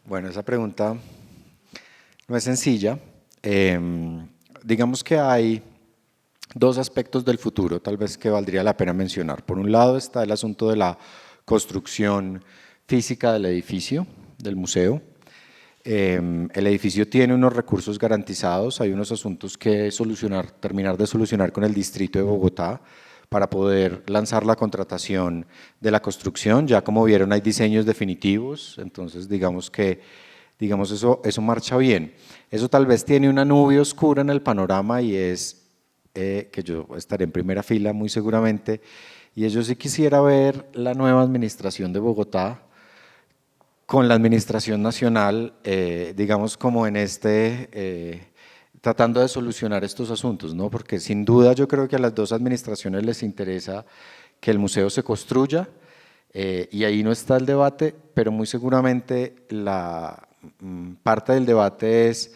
Bueno, esa pregunta no es sencilla. Digamos que hay dos aspectos del futuro, tal vez que valdría la pena mencionar. Por un lado está el asunto de la construcción física del edificio, del museo. El edificio tiene unos recursos garantizados, hay unos asuntos que terminar de solucionar con el distrito de Bogotá para poder lanzar la contratación de la construcción. Ya como vieron hay diseños definitivos, entonces digamos eso marcha bien. Eso tal vez tiene una nube oscura en el panorama y es que yo estaré en primera fila muy seguramente, y yo sí quisiera ver la nueva administración de Bogotá con la administración nacional, digamos como en tratando de solucionar estos asuntos, ¿no? Porque sin duda yo creo que a las dos administraciones les interesa que el museo se construya, y ahí no está el debate, pero muy seguramente la parte del debate es: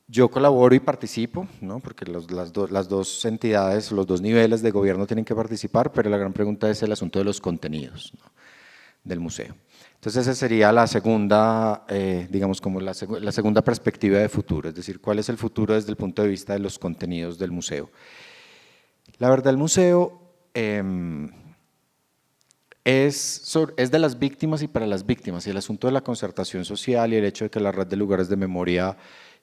yo colaboro y participo, ¿no? Porque las dos entidades, los dos niveles de gobierno tienen que participar, pero la gran pregunta es el asunto de los contenidos, ¿no?, del museo. Entonces esa sería la segunda, digamos como la segunda perspectiva de futuro, es decir, cuál es el futuro desde el punto de vista de los contenidos del museo. La verdad, el museo es de las víctimas y para las víctimas, y el asunto de la concertación social y el hecho de que la red de lugares de memoria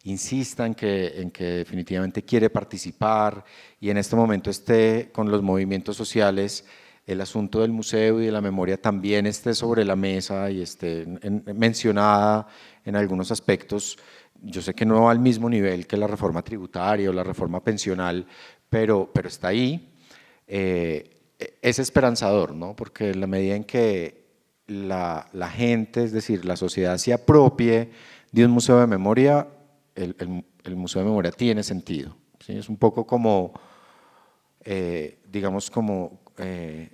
insista en que definitivamente quiere participar y en este momento esté con los movimientos sociales, el asunto del museo y de la memoria también esté sobre la mesa y esté mencionada en algunos aspectos. Yo sé que no al mismo nivel que la reforma tributaria o la reforma pensional, pero está ahí. Es esperanzador, ¿no? Porque en la medida en que la gente, es decir, la sociedad se apropie de un museo de memoria, el museo de memoria tiene sentido, ¿sí? Es un poco como, digamos, como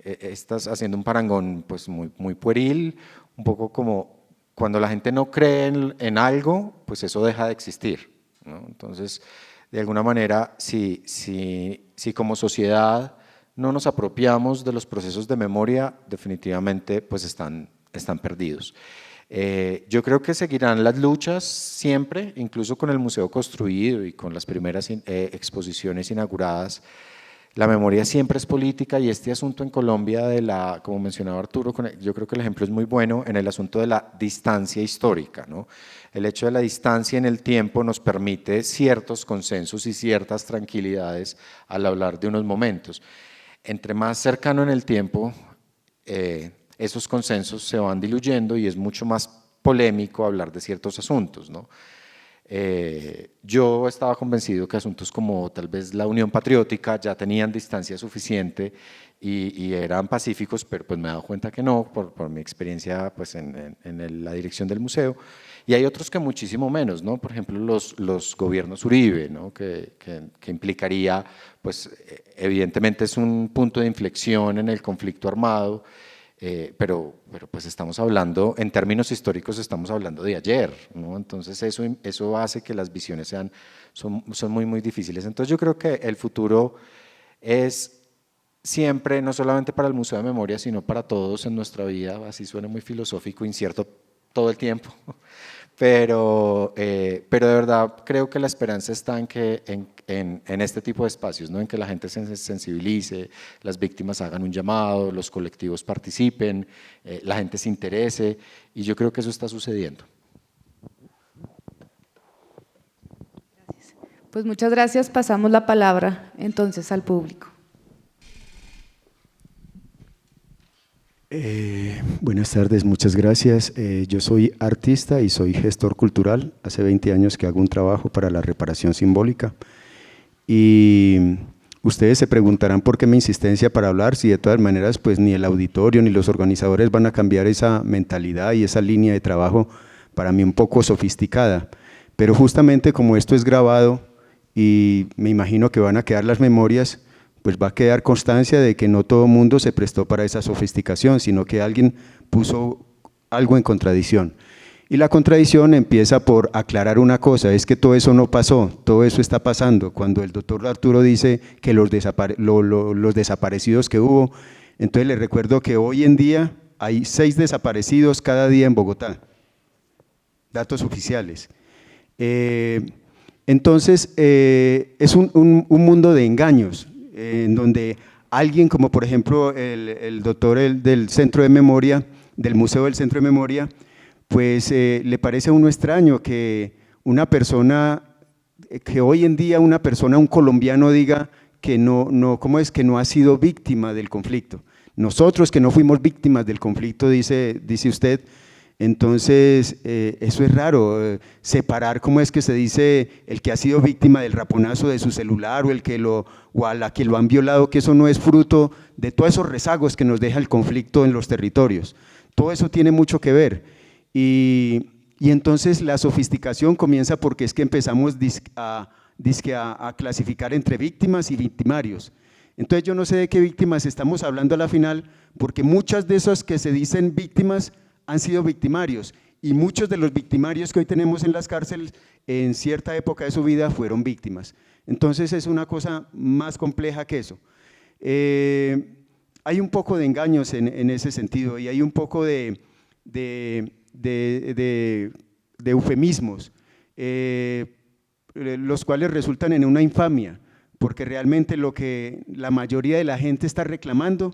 estás haciendo un parangón pues muy pueril, un poco como cuando la gente no cree en algo, pues eso deja de existir, ¿no? Entonces, de alguna manera, si como sociedad no nos apropiamos de los procesos de memoria, definitivamente pues están perdidos. Yo creo que seguirán las luchas siempre, incluso con el museo construido y con las primeras exposiciones inauguradas. La memoria siempre es política, y este asunto en Colombia como mencionaba Arturo, yo creo que el ejemplo es muy bueno en el asunto de la distancia histórica, ¿no? El hecho de la distancia en el tiempo nos permite ciertos consensos y ciertas tranquilidades al hablar de unos momentos. Entre más cercano en el tiempo, esos consensos se van diluyendo y es mucho más polémico hablar de ciertos asuntos, ¿no? Yo estaba convencido que asuntos como tal vez la Unión Patriótica ya tenían distancia suficiente y eran pacíficos, pero pues me he dado cuenta que no, por mi experiencia pues en la dirección del museo. Y hay otros que muchísimo menos, ¿no? Por ejemplo, los gobiernos Uribe, ¿no? que implicaría, pues evidentemente es un punto de inflexión en el conflicto armado, pero pues estamos hablando, en términos históricos estamos hablando de ayer, ¿no? Entonces eso hace que las visiones son muy difíciles. Entonces yo creo que el futuro es siempre, no solamente para el Museo de Memoria, sino para todos en nuestra vida, así suena muy filosófico, incierto todo el tiempo, pero de verdad creo que la esperanza está en este tipo de espacios, ¿no? En que la gente se sensibilice, las víctimas hagan un llamado, los colectivos participen, la gente se interese, y yo creo que eso está sucediendo. Gracias. Pues muchas gracias, pasamos la palabra entonces al público. Buenas tardes, muchas gracias. Yo soy artista y soy gestor cultural. Hace 20 años que hago un trabajo para la reparación simbólica. Y ustedes se preguntarán por qué mi insistencia para hablar, si de todas maneras pues ni el auditorio ni los organizadores van a cambiar esa mentalidad y esa línea de trabajo para mí un poco sofisticada. Pero justamente como esto es grabado y me imagino que van a quedar las memorias, pues va a quedar constancia de que no todo el mundo se prestó para esa sofisticación, sino que alguien puso algo en contradicción. Y la contradicción empieza por aclarar una cosa, es que todo eso no pasó, todo eso está pasando. Cuando el doctor Arturo dice que los desaparecidos que hubo, entonces les recuerdo que hoy en día hay 6 desaparecidos cada día en Bogotá, datos oficiales. Entonces, es un mundo de engaños, en donde alguien como por ejemplo el doctor del Centro de Memoria, del Museo del Centro de Memoria, pues le parece a uno extraño que una persona, que hoy en día un colombiano diga que ¿cómo es? Que no ha sido víctima del conflicto. Nosotros que no fuimos víctimas del conflicto, dice usted. Entonces, eso es raro, separar, ¿cómo es que se dice? El que ha sido víctima del raponazo de su celular o a la que lo han violado, que eso no es fruto de todos esos rezagos que nos deja el conflicto en los territorios. Todo eso tiene mucho que ver. Y entonces la sofisticación comienza porque es que empezamos a clasificar entre víctimas y victimarios. Entonces yo no sé de qué víctimas estamos hablando a la final, porque muchas de esas que se dicen víctimas han sido victimarios, y muchos de los victimarios que hoy tenemos en las cárceles en cierta época de su vida fueron víctimas. Entonces es una cosa más compleja que eso. Hay un poco de engaños en ese sentido, y hay un poco de eufemismos, los cuales resultan en una infamia, porque realmente lo que la mayoría de la gente está reclamando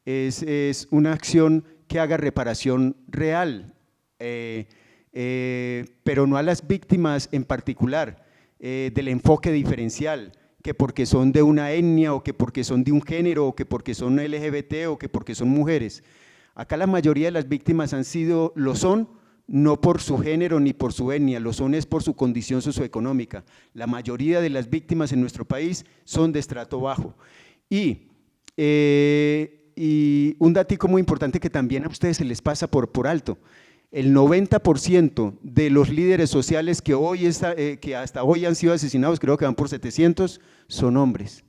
es una acción que haga reparación real, pero no a las víctimas en particular, del enfoque diferencial, que porque son de una etnia, o que porque son de un género, o que porque son LGBT, o que porque son mujeres. Acá la mayoría de las víctimas lo son no por su género ni por su etnia, lo son es por su condición socioeconómica. La mayoría de las víctimas en nuestro país son de estrato bajo. Y un datico muy importante que también a ustedes se les pasa por alto: el 90% de los líderes sociales que hasta hoy han sido asesinados, creo que van por 700, son hombres.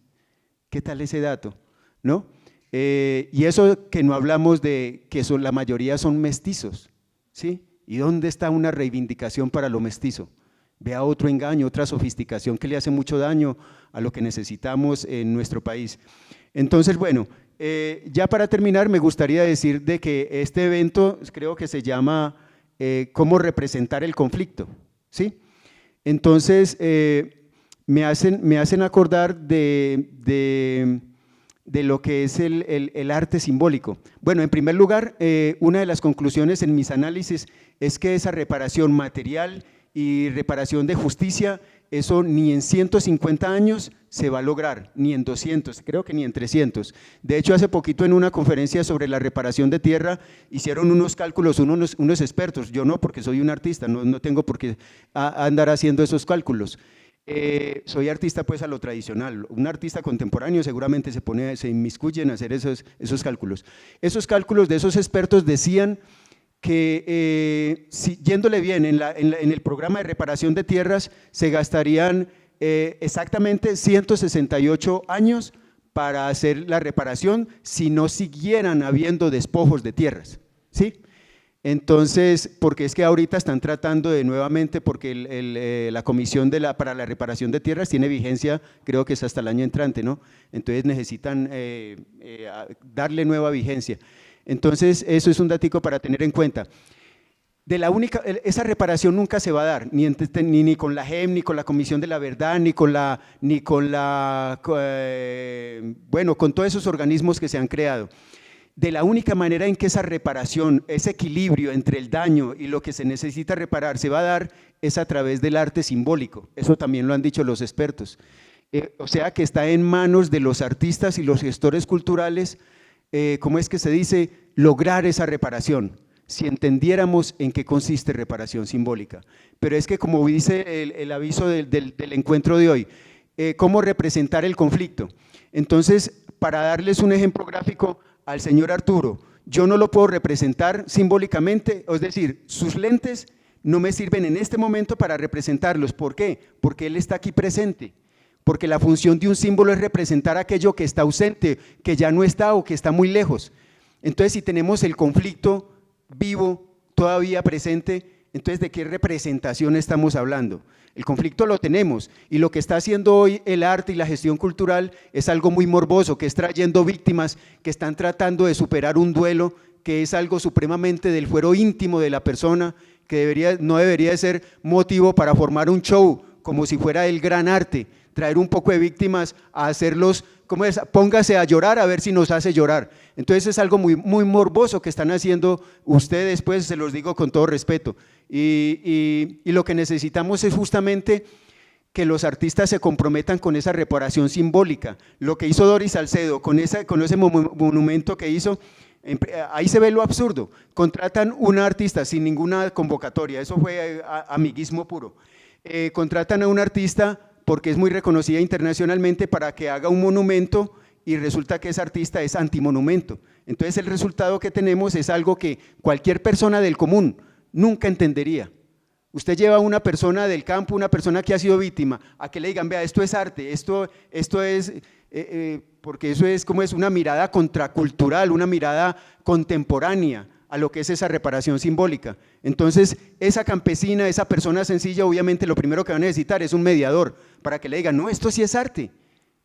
¿Qué tal ese dato? ¿No? Y eso que no hablamos de que la mayoría son mestizos, ¿sí? ¿Y dónde está una reivindicación para lo mestizo? Vea otro engaño, otra sofisticación que le hace mucho daño a lo que necesitamos en nuestro país. Entonces, bueno, ya para terminar me gustaría decir de que este evento creo que se llama ¿Cómo representar el conflicto? ¿Sí? Entonces, me hacen acordar de lo que es el arte simbólico. Bueno, en primer lugar, una de las conclusiones en mis análisis es que esa reparación material y reparación de justicia eso ni en 150 años se va a lograr, ni en 200, creo que ni en 300. De hecho, hace poquito en una conferencia sobre la reparación de tierra hicieron unos cálculos, unos expertos, yo no porque soy un artista, no tengo por qué andar haciendo esos cálculos. Soy artista pues a lo tradicional, un artista contemporáneo seguramente se inmiscuye en hacer esos cálculos. Esos cálculos de esos expertos decían que si, yéndole bien en el programa de reparación de tierras se gastarían exactamente 168 años para hacer la reparación si no siguieran habiendo despojos de tierras, ¿sí? Entonces, porque es que ahorita están tratando de nuevamente, porque la comisión para la reparación de tierras tiene vigencia, creo que es hasta el año entrante, ¿no? Entonces necesitan darle nueva vigencia. Entonces, eso es un datico para tener en cuenta. Esa reparación nunca se va a dar, ni con la JEM, ni con la Comisión de la Verdad, bueno, con todos esos organismos que se han creado. De la única manera en que esa reparación, ese equilibrio entre el daño y lo que se necesita reparar se va a dar es a través del arte simbólico. Eso también lo han dicho los expertos. O sea que está en manos de los artistas y los gestores culturales, ¿cómo es que se dice? Lograr esa reparación, si entendiéramos en qué consiste reparación simbólica. Pero es que como dice el aviso del encuentro de hoy, ¿cómo representar el conflicto? Entonces, para darles un ejemplo gráfico, al señor Arturo, yo no lo puedo representar simbólicamente, es decir, sus lentes no me sirven en este momento para representarlos. ¿Por qué? Porque él está aquí presente, porque la función de un símbolo es representar aquello que está ausente, que ya no está o que está muy lejos. Entonces, si tenemos el conflicto vivo, todavía presente, entonces, ¿de qué representación estamos hablando? El conflicto lo tenemos y lo que está haciendo hoy el arte y la gestión cultural es algo muy morboso, que es trayendo víctimas que están tratando de superar un duelo, que es algo supremamente del fuero íntimo de la persona, que no debería de ser motivo para formar un show, como si fuera el gran arte, traer un poco de víctimas a hacerlos, ¿cómo es? Póngase a llorar a ver si nos hace llorar. Entonces es algo muy, muy morboso que están haciendo ustedes, pues se los digo con todo respeto. Y lo que necesitamos es justamente que los artistas se comprometan con esa reparación simbólica. Lo que hizo Doris Salcedo con ese monumento que hizo, ahí se ve lo absurdo. Contratan una artista sin ninguna convocatoria, eso fue amiguismo puro. Contratan a un artista porque es muy reconocida internacionalmente para que haga un monumento y resulta que ese artista es antimonumento. Entonces el resultado que tenemos es algo que cualquier persona del común nunca entendería. Usted lleva a una persona del campo, una persona que ha sido víctima, a que le digan, vea, esto es arte, esto es, porque eso es como es una mirada contracultural, una mirada contemporánea a lo que es esa reparación simbólica. Entonces, esa campesina, esa persona sencilla, obviamente lo primero que va a necesitar es un mediador para que le digan, no, esto sí es arte.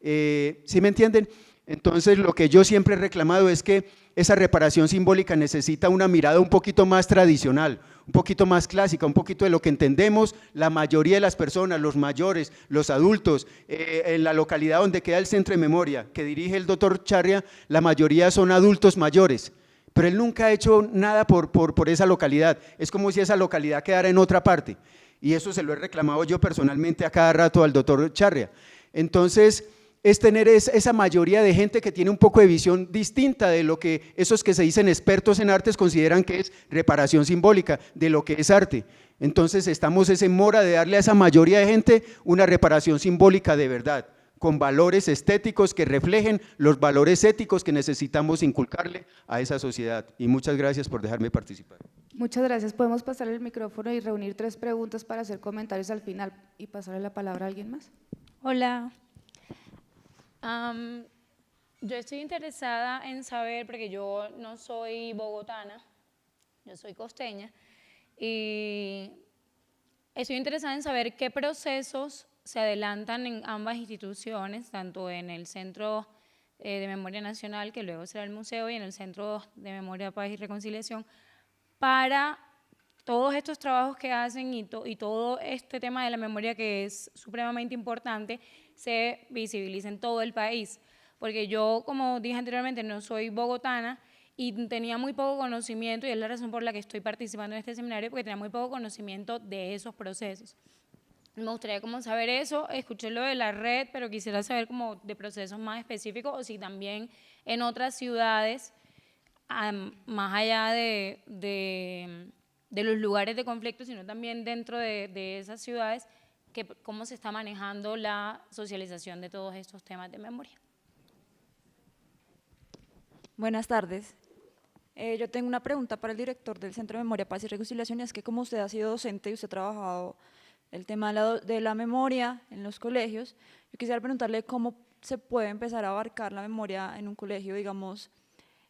¿Sí me entienden? Entonces, lo que yo siempre he reclamado es que esa reparación simbólica necesita una mirada un poquito más tradicional, un poquito más clásica, un poquito de lo que entendemos la mayoría de las personas, los mayores, los adultos. En la localidad donde queda el centro de memoria que dirige el doctor Charria, la mayoría son adultos mayores, pero él nunca ha hecho nada por esa localidad. Es como si esa localidad quedara en otra parte, y eso se lo he reclamado yo personalmente a cada rato al doctor Charria. Entonces, es tener esa mayoría de gente que tiene un poco de visión distinta de lo que esos que se dicen expertos en artes consideran que es reparación simbólica, de lo que es arte. Entonces estamos en mora de darle a esa mayoría de gente una reparación simbólica de verdad, con valores estéticos que reflejen los valores éticos que necesitamos inculcarle a esa sociedad. Y muchas gracias por dejarme participar. Muchas gracias. Podemos pasar el micrófono y reunir 3 preguntas para hacer comentarios al final y pasarle la palabra a alguien más. Hola. Yo estoy interesada en saber, porque yo no soy bogotana, yo soy costeña, y estoy interesada en saber qué procesos se adelantan en ambas instituciones, tanto en el Centro de Memoria Nacional, que luego será el museo, y en el Centro de Memoria, Paz y Reconciliación, para todos estos trabajos que hacen y todo este tema de la memoria, que es supremamente importante, se visibiliza en todo el país. Porque yo, como dije anteriormente, no soy bogotana y tenía muy poco conocimiento, y es la razón por la que estoy participando en este seminario, porque tenía muy poco conocimiento de esos procesos. Me gustaría como saber eso, escuché lo de la red, pero quisiera saber como de procesos más específicos o si también en otras ciudades, más allá de los lugares de conflicto, sino también dentro de esas ciudades, cómo se está manejando la socialización de todos estos temas de memoria. Buenas tardes. Yo tengo una pregunta para el director del Centro de Memoria, Paz y Reconciliación, y es que como usted ha sido docente y usted ha trabajado el tema de la memoria en los colegios, yo quisiera preguntarle cómo se puede empezar a abarcar la memoria en un colegio, digamos,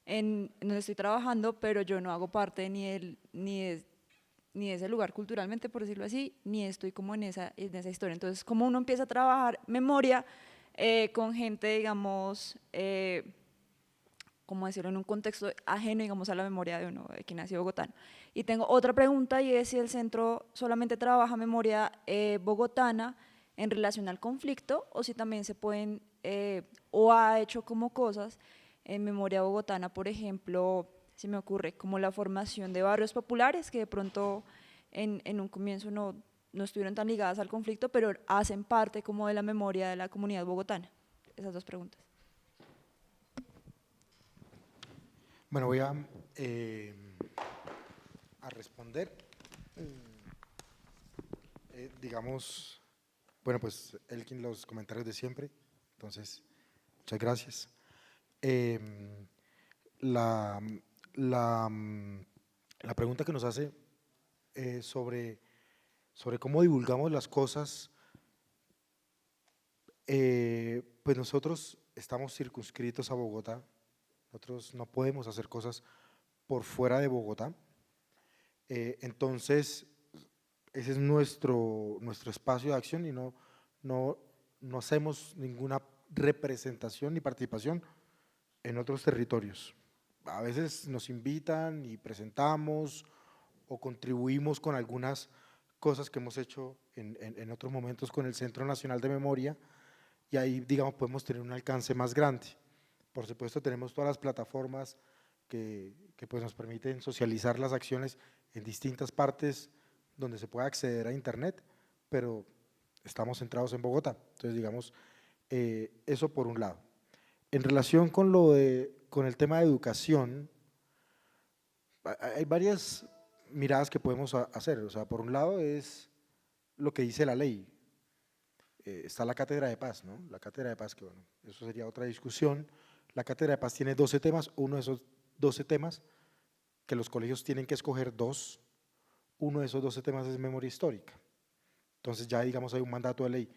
en donde estoy trabajando, pero yo no hago parte ni de ese lugar culturalmente, por decirlo así, ni estoy como en esa historia. Entonces, ¿cómo uno empieza a trabajar memoria con gente, digamos, como decirlo, en un contexto ajeno, digamos, a la memoria de uno, de quien nació bogotano? Y tengo otra pregunta, y es si el centro solamente trabaja memoria bogotana en relación al conflicto, o si también se pueden, o ha hecho como cosas en memoria bogotana, por ejemplo, se me ocurre, como la formación de barrios populares, que de pronto en un comienzo no estuvieron tan ligadas al conflicto, pero hacen parte como de la memoria de la comunidad bogotana. Esas dos preguntas. Bueno, voy a responder. Digamos, bueno, pues Elkin, los comentarios de siempre, entonces, muchas gracias. La pregunta que nos hace sobre cómo divulgamos las cosas, pues nosotros estamos circunscritos a Bogotá. Nosotros no podemos hacer cosas por fuera de Bogotá. Entonces, ese es nuestro espacio de acción, y no hacemos ninguna representación ni participación en otros territorios. A veces nos invitan y presentamos o contribuimos con algunas cosas que hemos hecho en otros momentos con el Centro Nacional de Memoria, y ahí, digamos, podemos tener un alcance más grande. Por supuesto, tenemos todas las plataformas que pues nos permiten socializar las acciones en distintas partes donde se pueda acceder a internet, pero estamos centrados en Bogotá. Entonces, digamos, eso por un lado. En relación con con el tema de educación, hay varias miradas que podemos hacer. O sea, por un lado es lo que dice la ley. Está la Cátedra de Paz, ¿no? La Cátedra de Paz, que bueno, eso sería otra discusión. La Cátedra de Paz tiene 12 temas, uno de esos 12 temas que los colegios tienen que escoger dos, uno de esos 12 temas es memoria histórica. Entonces ya, digamos, hay un mandato de ley.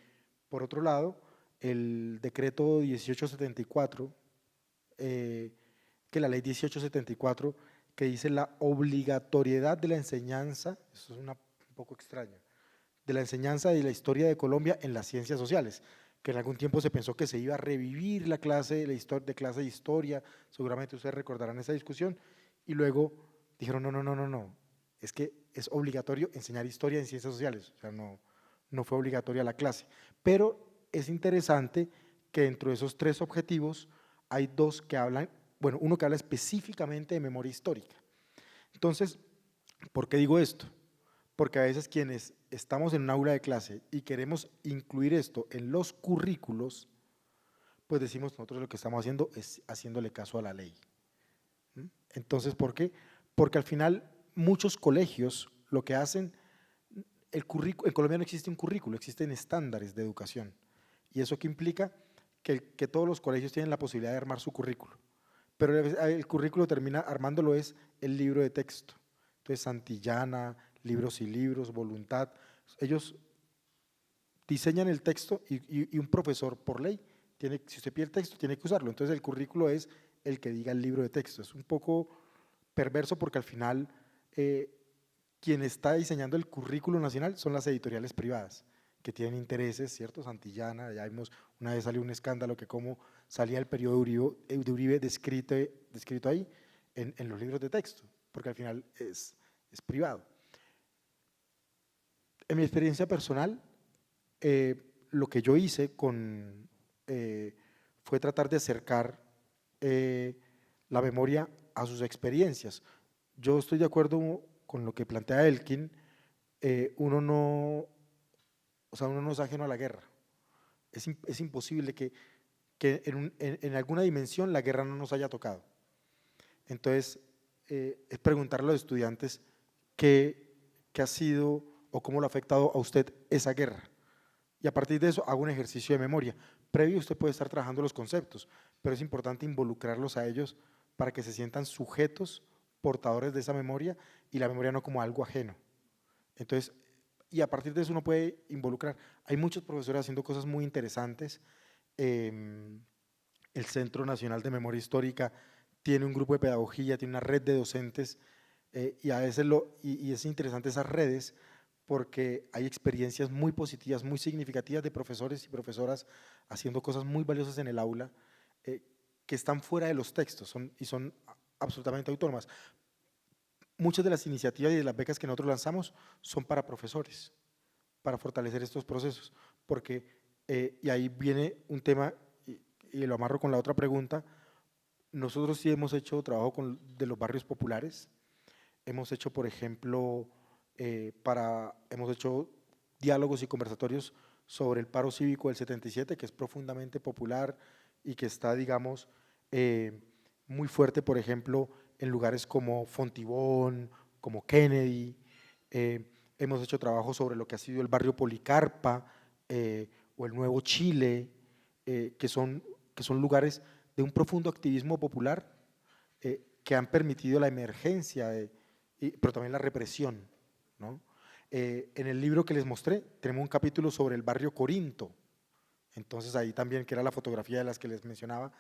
Por otro lado, el decreto 1874, que la ley 1874, que dice la obligatoriedad de la enseñanza, eso es un poco extraño, de la enseñanza de la historia de Colombia en las ciencias sociales, que en algún tiempo se pensó que se iba a revivir la clase de historia, seguramente ustedes recordarán esa discusión, y luego dijeron no, es que es obligatorio enseñar historia en ciencias sociales, o sea, no fue obligatoria la clase. Pero es interesante que dentro de esos tres objetivos hay dos que hablan, bueno, uno que habla específicamente de memoria histórica. Entonces, ¿por qué digo esto? Porque a veces quienes estamos en un aula de clase y queremos incluir esto en los currículos, pues decimos nosotros lo que estamos haciendo es haciéndole caso a la ley. Entonces, ¿por qué? Porque al final muchos colegios lo que hacen, en Colombia no existe un currículo, existen estándares de educación. ¿Y eso qué implica? Que todos los colegios tienen la posibilidad de armar su currículo, pero el currículo termina armándolo es el libro de texto. Entonces, Santillana, Libros y Libros, Voluntad, ellos diseñan el texto y un profesor por ley, si usted pide el texto, tiene que usarlo. Entonces, el currículo es el que diga el libro de texto. Es un poco perverso porque al final quien está diseñando el currículo nacional son las editoriales privadas, que tienen intereses, ¿cierto? Santillana, ya vimos, una vez salió un escándalo que cómo salía el periodo de Uribe descrito ahí en los libros de texto, porque al final es privado. En mi experiencia personal, lo que yo hice fue tratar de acercar la memoria a sus experiencias. Yo estoy de acuerdo con lo que plantea Elkin, o sea, uno no es ajeno a la guerra. Es imposible que en alguna dimensión la guerra no nos haya tocado. Entonces, es preguntarle a los estudiantes qué ha sido o cómo le ha afectado a usted esa guerra. Y a partir de eso hago un ejercicio de memoria. Previo usted puede estar trabajando los conceptos, pero es importante involucrarlos a ellos para que se sientan sujetos, portadores de esa memoria, y la memoria no como algo ajeno. Entonces, y a partir de eso uno puede involucrar. Hay muchos profesores haciendo cosas muy interesantes. El Centro Nacional de Memoria Histórica tiene un grupo de pedagogía, tiene una red de docentes, y a veces es interesante esas redes porque hay experiencias muy positivas, muy significativas de profesores y profesoras haciendo cosas muy valiosas en el aula, que están fuera de los textos y son absolutamente autónomas. Muchas de las iniciativas y de las becas que nosotros lanzamos son para profesores, para fortalecer estos procesos, porque, y ahí viene un tema, y lo amarro con la otra pregunta. Nosotros sí hemos hecho trabajo de los barrios populares, hemos hecho, por ejemplo, hemos hecho diálogos y conversatorios sobre el paro cívico del 77, que es profundamente popular y que está, digamos, muy fuerte, por ejemplo, en lugares como Fontibón, como Kennedy. Hemos hecho trabajo sobre lo que ha sido el barrio Policarpa o el Nuevo Chile, que son lugares de un profundo activismo popular que han permitido la emergencia, pero también la represión, ¿no? En el libro que les mostré tenemos un capítulo sobre el barrio Corinto, entonces ahí también, que era la fotografía de las que les mencionaba,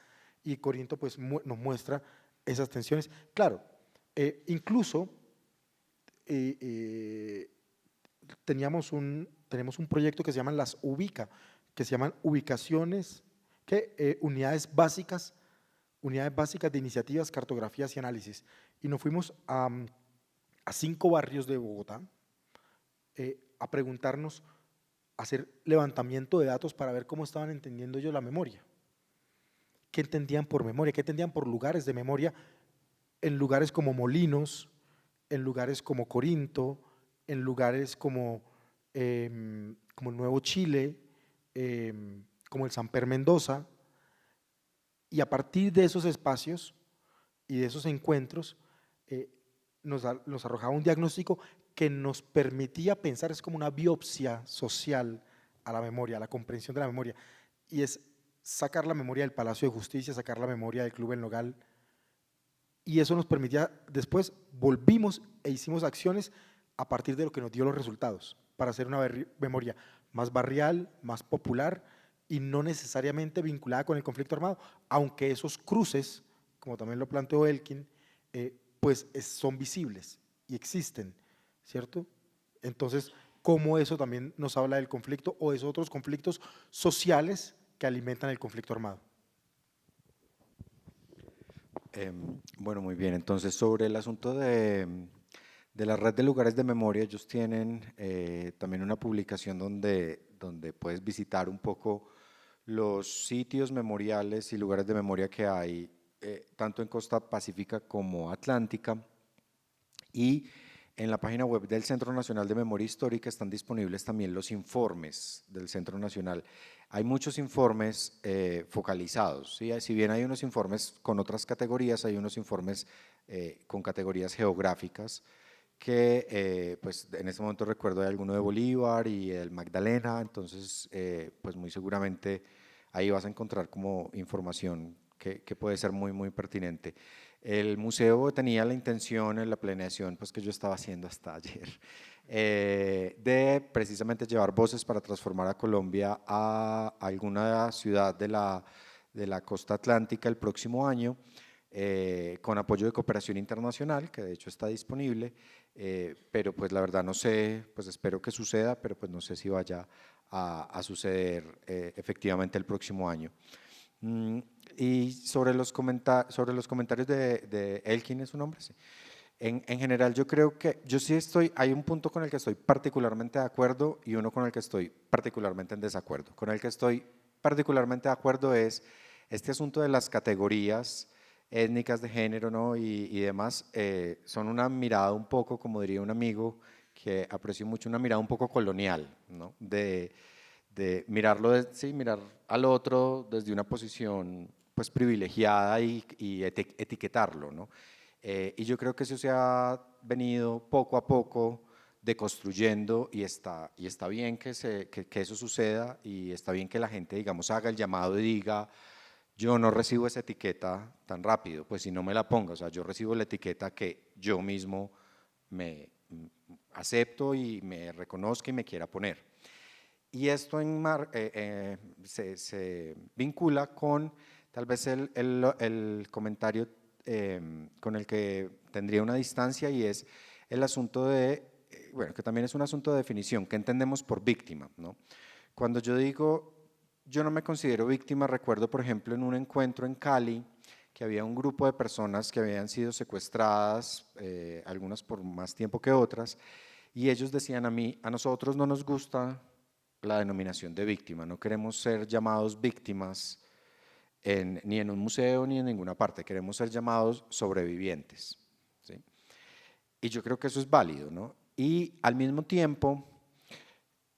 y Corinto pues nos muestra esas tensiones. Claro, incluso tenemos un proyecto que se llaman las UBICA, que se llaman ubicaciones, unidades básicas de iniciativas, cartografías y análisis, y nos fuimos a 5 barrios de Bogotá a preguntarnos, a hacer levantamiento de datos para ver cómo estaban entendiendo ellos la memoria, qué entendían por memoria, qué entendían por lugares de memoria, en lugares como Molinos, en lugares como Corinto, en lugares como el Nuevo Chile, como el Samper Mendoza, y a partir de esos espacios y de esos encuentros nos arrojaba un diagnóstico que nos permitía pensar, es como una biopsia social a la memoria, a la comprensión de la memoria, y es sacar la memoria del Palacio de Justicia, sacar la memoria del Club El Nogal, y eso nos permitía, después volvimos e hicimos acciones a partir de lo que nos dio los resultados, para hacer una memoria más barrial, más popular, y no necesariamente vinculada con el conflicto armado, aunque esos cruces, como también lo planteó Elkin, pues son visibles y existen, ¿cierto? Entonces, ¿cómo eso también nos habla del conflicto o de esos otros conflictos sociales que alimentan el conflicto armado? Bueno, muy bien. Entonces, sobre el asunto de la red de lugares de memoria, ellos tienen también una publicación donde puedes visitar un poco los sitios memoriales y lugares de memoria que hay, tanto en Costa Pacífica como Atlántica, y en la página web del Centro Nacional de Memoria Histórica están disponibles también los informes del Centro Nacional. Hay muchos informes focalizados, ¿sí? Si bien hay unos informes con otras categorías, hay unos informes con categorías geográficas que pues en este momento recuerdo hay alguno de Bolívar y el Magdalena, entonces pues muy seguramente ahí vas a encontrar como información que puede ser muy, muy pertinente. El museo tenía la intención en la planeación pues, que yo estaba haciendo hasta ayer de precisamente llevar voces para transformar a Colombia a alguna ciudad de la costa atlántica el próximo año, con apoyo de cooperación internacional, que de hecho está disponible, pero pues la verdad no sé, pues espero que suceda, pero pues no sé si vaya a suceder efectivamente el próximo año. Y sobre los comentarios de Elkin, ¿es su nombre? Sí. En general yo creo que, hay un punto con el que estoy particularmente de acuerdo y uno con el que estoy particularmente en desacuerdo. Con el que estoy particularmente de acuerdo es este asunto de las categorías étnicas de género, ¿no? y demás, son una mirada un poco, como diría un amigo, que aprecio mucho una mirada un poco colonial, ¿no? De mirarlo, sí, mirar al otro desde una posición pues privilegiada y etiquetarlo, ¿no? Y yo creo que eso se ha venido poco a poco deconstruyendo y está bien que eso suceda y está bien que la gente, digamos, haga el llamado y diga, yo no recibo esa etiqueta tan rápido, pues si no me la ponga, o sea, yo recibo la etiqueta que yo mismo me acepto y me reconozca y me quiera poner. Y esto se vincula con tal vez el comentario con el que tendría una distancia y es el asunto bueno, que también es un asunto de definición, ¿qué entendemos por víctima, ¿no? Cuando yo digo, yo no me considero víctima, recuerdo por ejemplo en un encuentro en Cali, que había un grupo de personas que habían sido secuestradas, algunas por más tiempo que otras, y ellos decían a nosotros no nos gusta la denominación de víctima, no queremos ser llamados víctimas ni en un museo ni en ninguna parte, queremos ser llamados sobrevivientes, ¿sí? Y yo creo que eso es válido, ¿no? Y al mismo tiempo,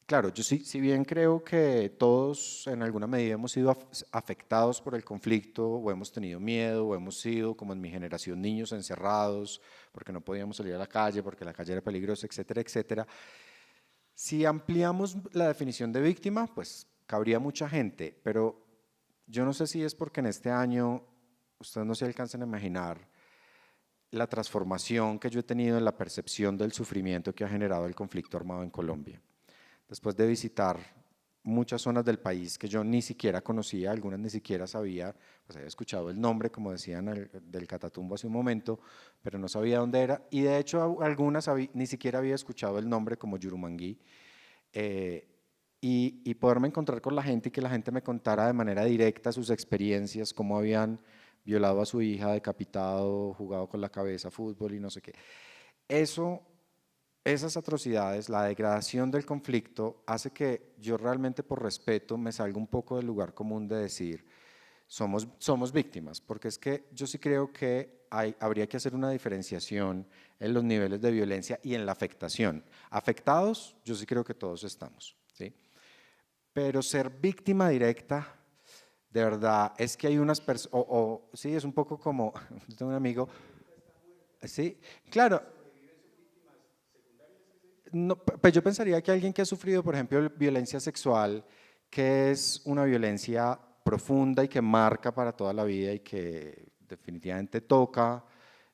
claro, yo si bien creo que todos en alguna medida hemos sido afectados por el conflicto, o hemos tenido miedo, o hemos sido, como en mi generación, niños encerrados, porque no podíamos salir a la calle, porque la calle era peligrosa, etcétera, etcétera. Si ampliamos la definición de víctima, pues cabría mucha gente, pero yo no sé si es porque en este año, ustedes no se alcanzan a imaginar la transformación que yo he tenido en la percepción del sufrimiento que ha generado el conflicto armado en Colombia. Después de visitar muchas zonas del país que yo ni siquiera conocía, algunas ni siquiera sabía, pues había escuchado el nombre, como decían, del Catatumbo hace un momento, pero no sabía dónde era, y de hecho algunas ni siquiera había escuchado el nombre, como Yurumangui, y poderme encontrar con la gente y que la gente me contara de manera directa sus experiencias, cómo habían violado a su hija, decapitado, jugado con la cabeza, fútbol y no sé qué. Esas atrocidades, la degradación del conflicto, hace que yo realmente por respeto me salga un poco del lugar común de decir somos víctimas, porque es que yo sí creo que habría que hacer una diferenciación en los niveles de violencia y en la afectación. Afectados, yo sí creo que todos estamos, ¿sí? Pero ser víctima directa, de verdad, es que hay unas personas, sí, es un poco como, yo tengo un amigo, sí, claro, no, pues yo pensaría que alguien que ha sufrido, por ejemplo, violencia sexual, que es una violencia profunda y que marca para toda la vida y que definitivamente toca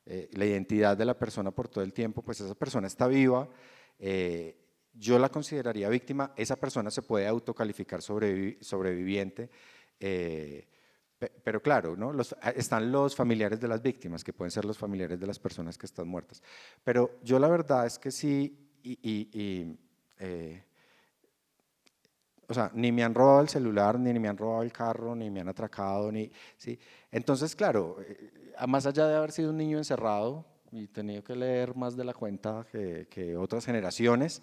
la identidad de la persona por todo el tiempo, pues esa persona está viva, yo la consideraría víctima, esa persona se puede autocalificar sobreviviente, pero claro, ¿no? Están los familiares de las víctimas, que pueden ser los familiares de las personas que están muertas, pero yo la verdad es que sí, o sea, ni me han robado el celular, ni me han robado el carro, ni me han atracado, ¿sí? Entonces, claro, más allá de haber sido un niño encerrado y tenido que leer más de la cuenta que otras generaciones,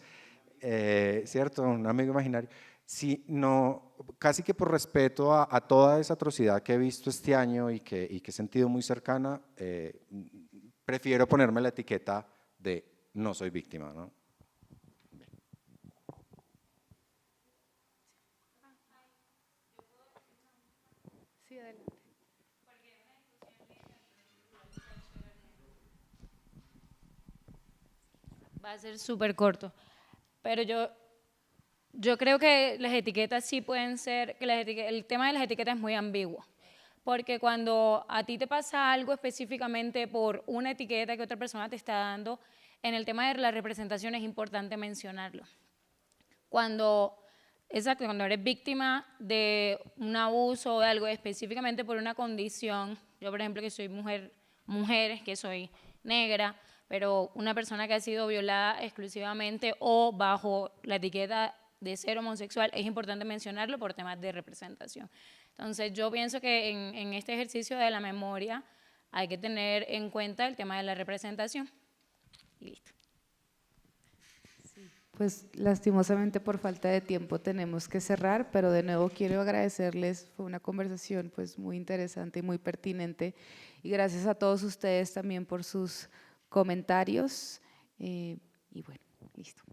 ¿cierto? Un amigo imaginario. Sí, no, casi que por respeto a toda esa atrocidad que he visto este año y que he sentido muy cercana, prefiero ponerme la etiqueta de no soy víctima, ¿no? Sí, adelante. Va a ser súper corto, pero yo creo que las etiquetas sí pueden ser, que el tema de las etiquetas es muy ambiguo, porque cuando a ti te pasa algo específicamente por una etiqueta que otra persona te está dando, en el tema de la representación es importante mencionarlo. Cuando eres víctima de un abuso o de algo específicamente por una condición, yo por ejemplo que soy mujer, que soy negra, pero una persona que ha sido violada exclusivamente o bajo la etiqueta de ser homosexual, es importante mencionarlo por temas de representación. Entonces yo pienso que en este ejercicio de la memoria hay que tener en cuenta el tema de la representación. Y listo. Pues lastimosamente por falta de tiempo tenemos que cerrar, pero de nuevo quiero agradecerles, fue una conversación pues muy interesante y muy pertinente, y gracias a todos ustedes también por sus comentarios, y bueno. Listo.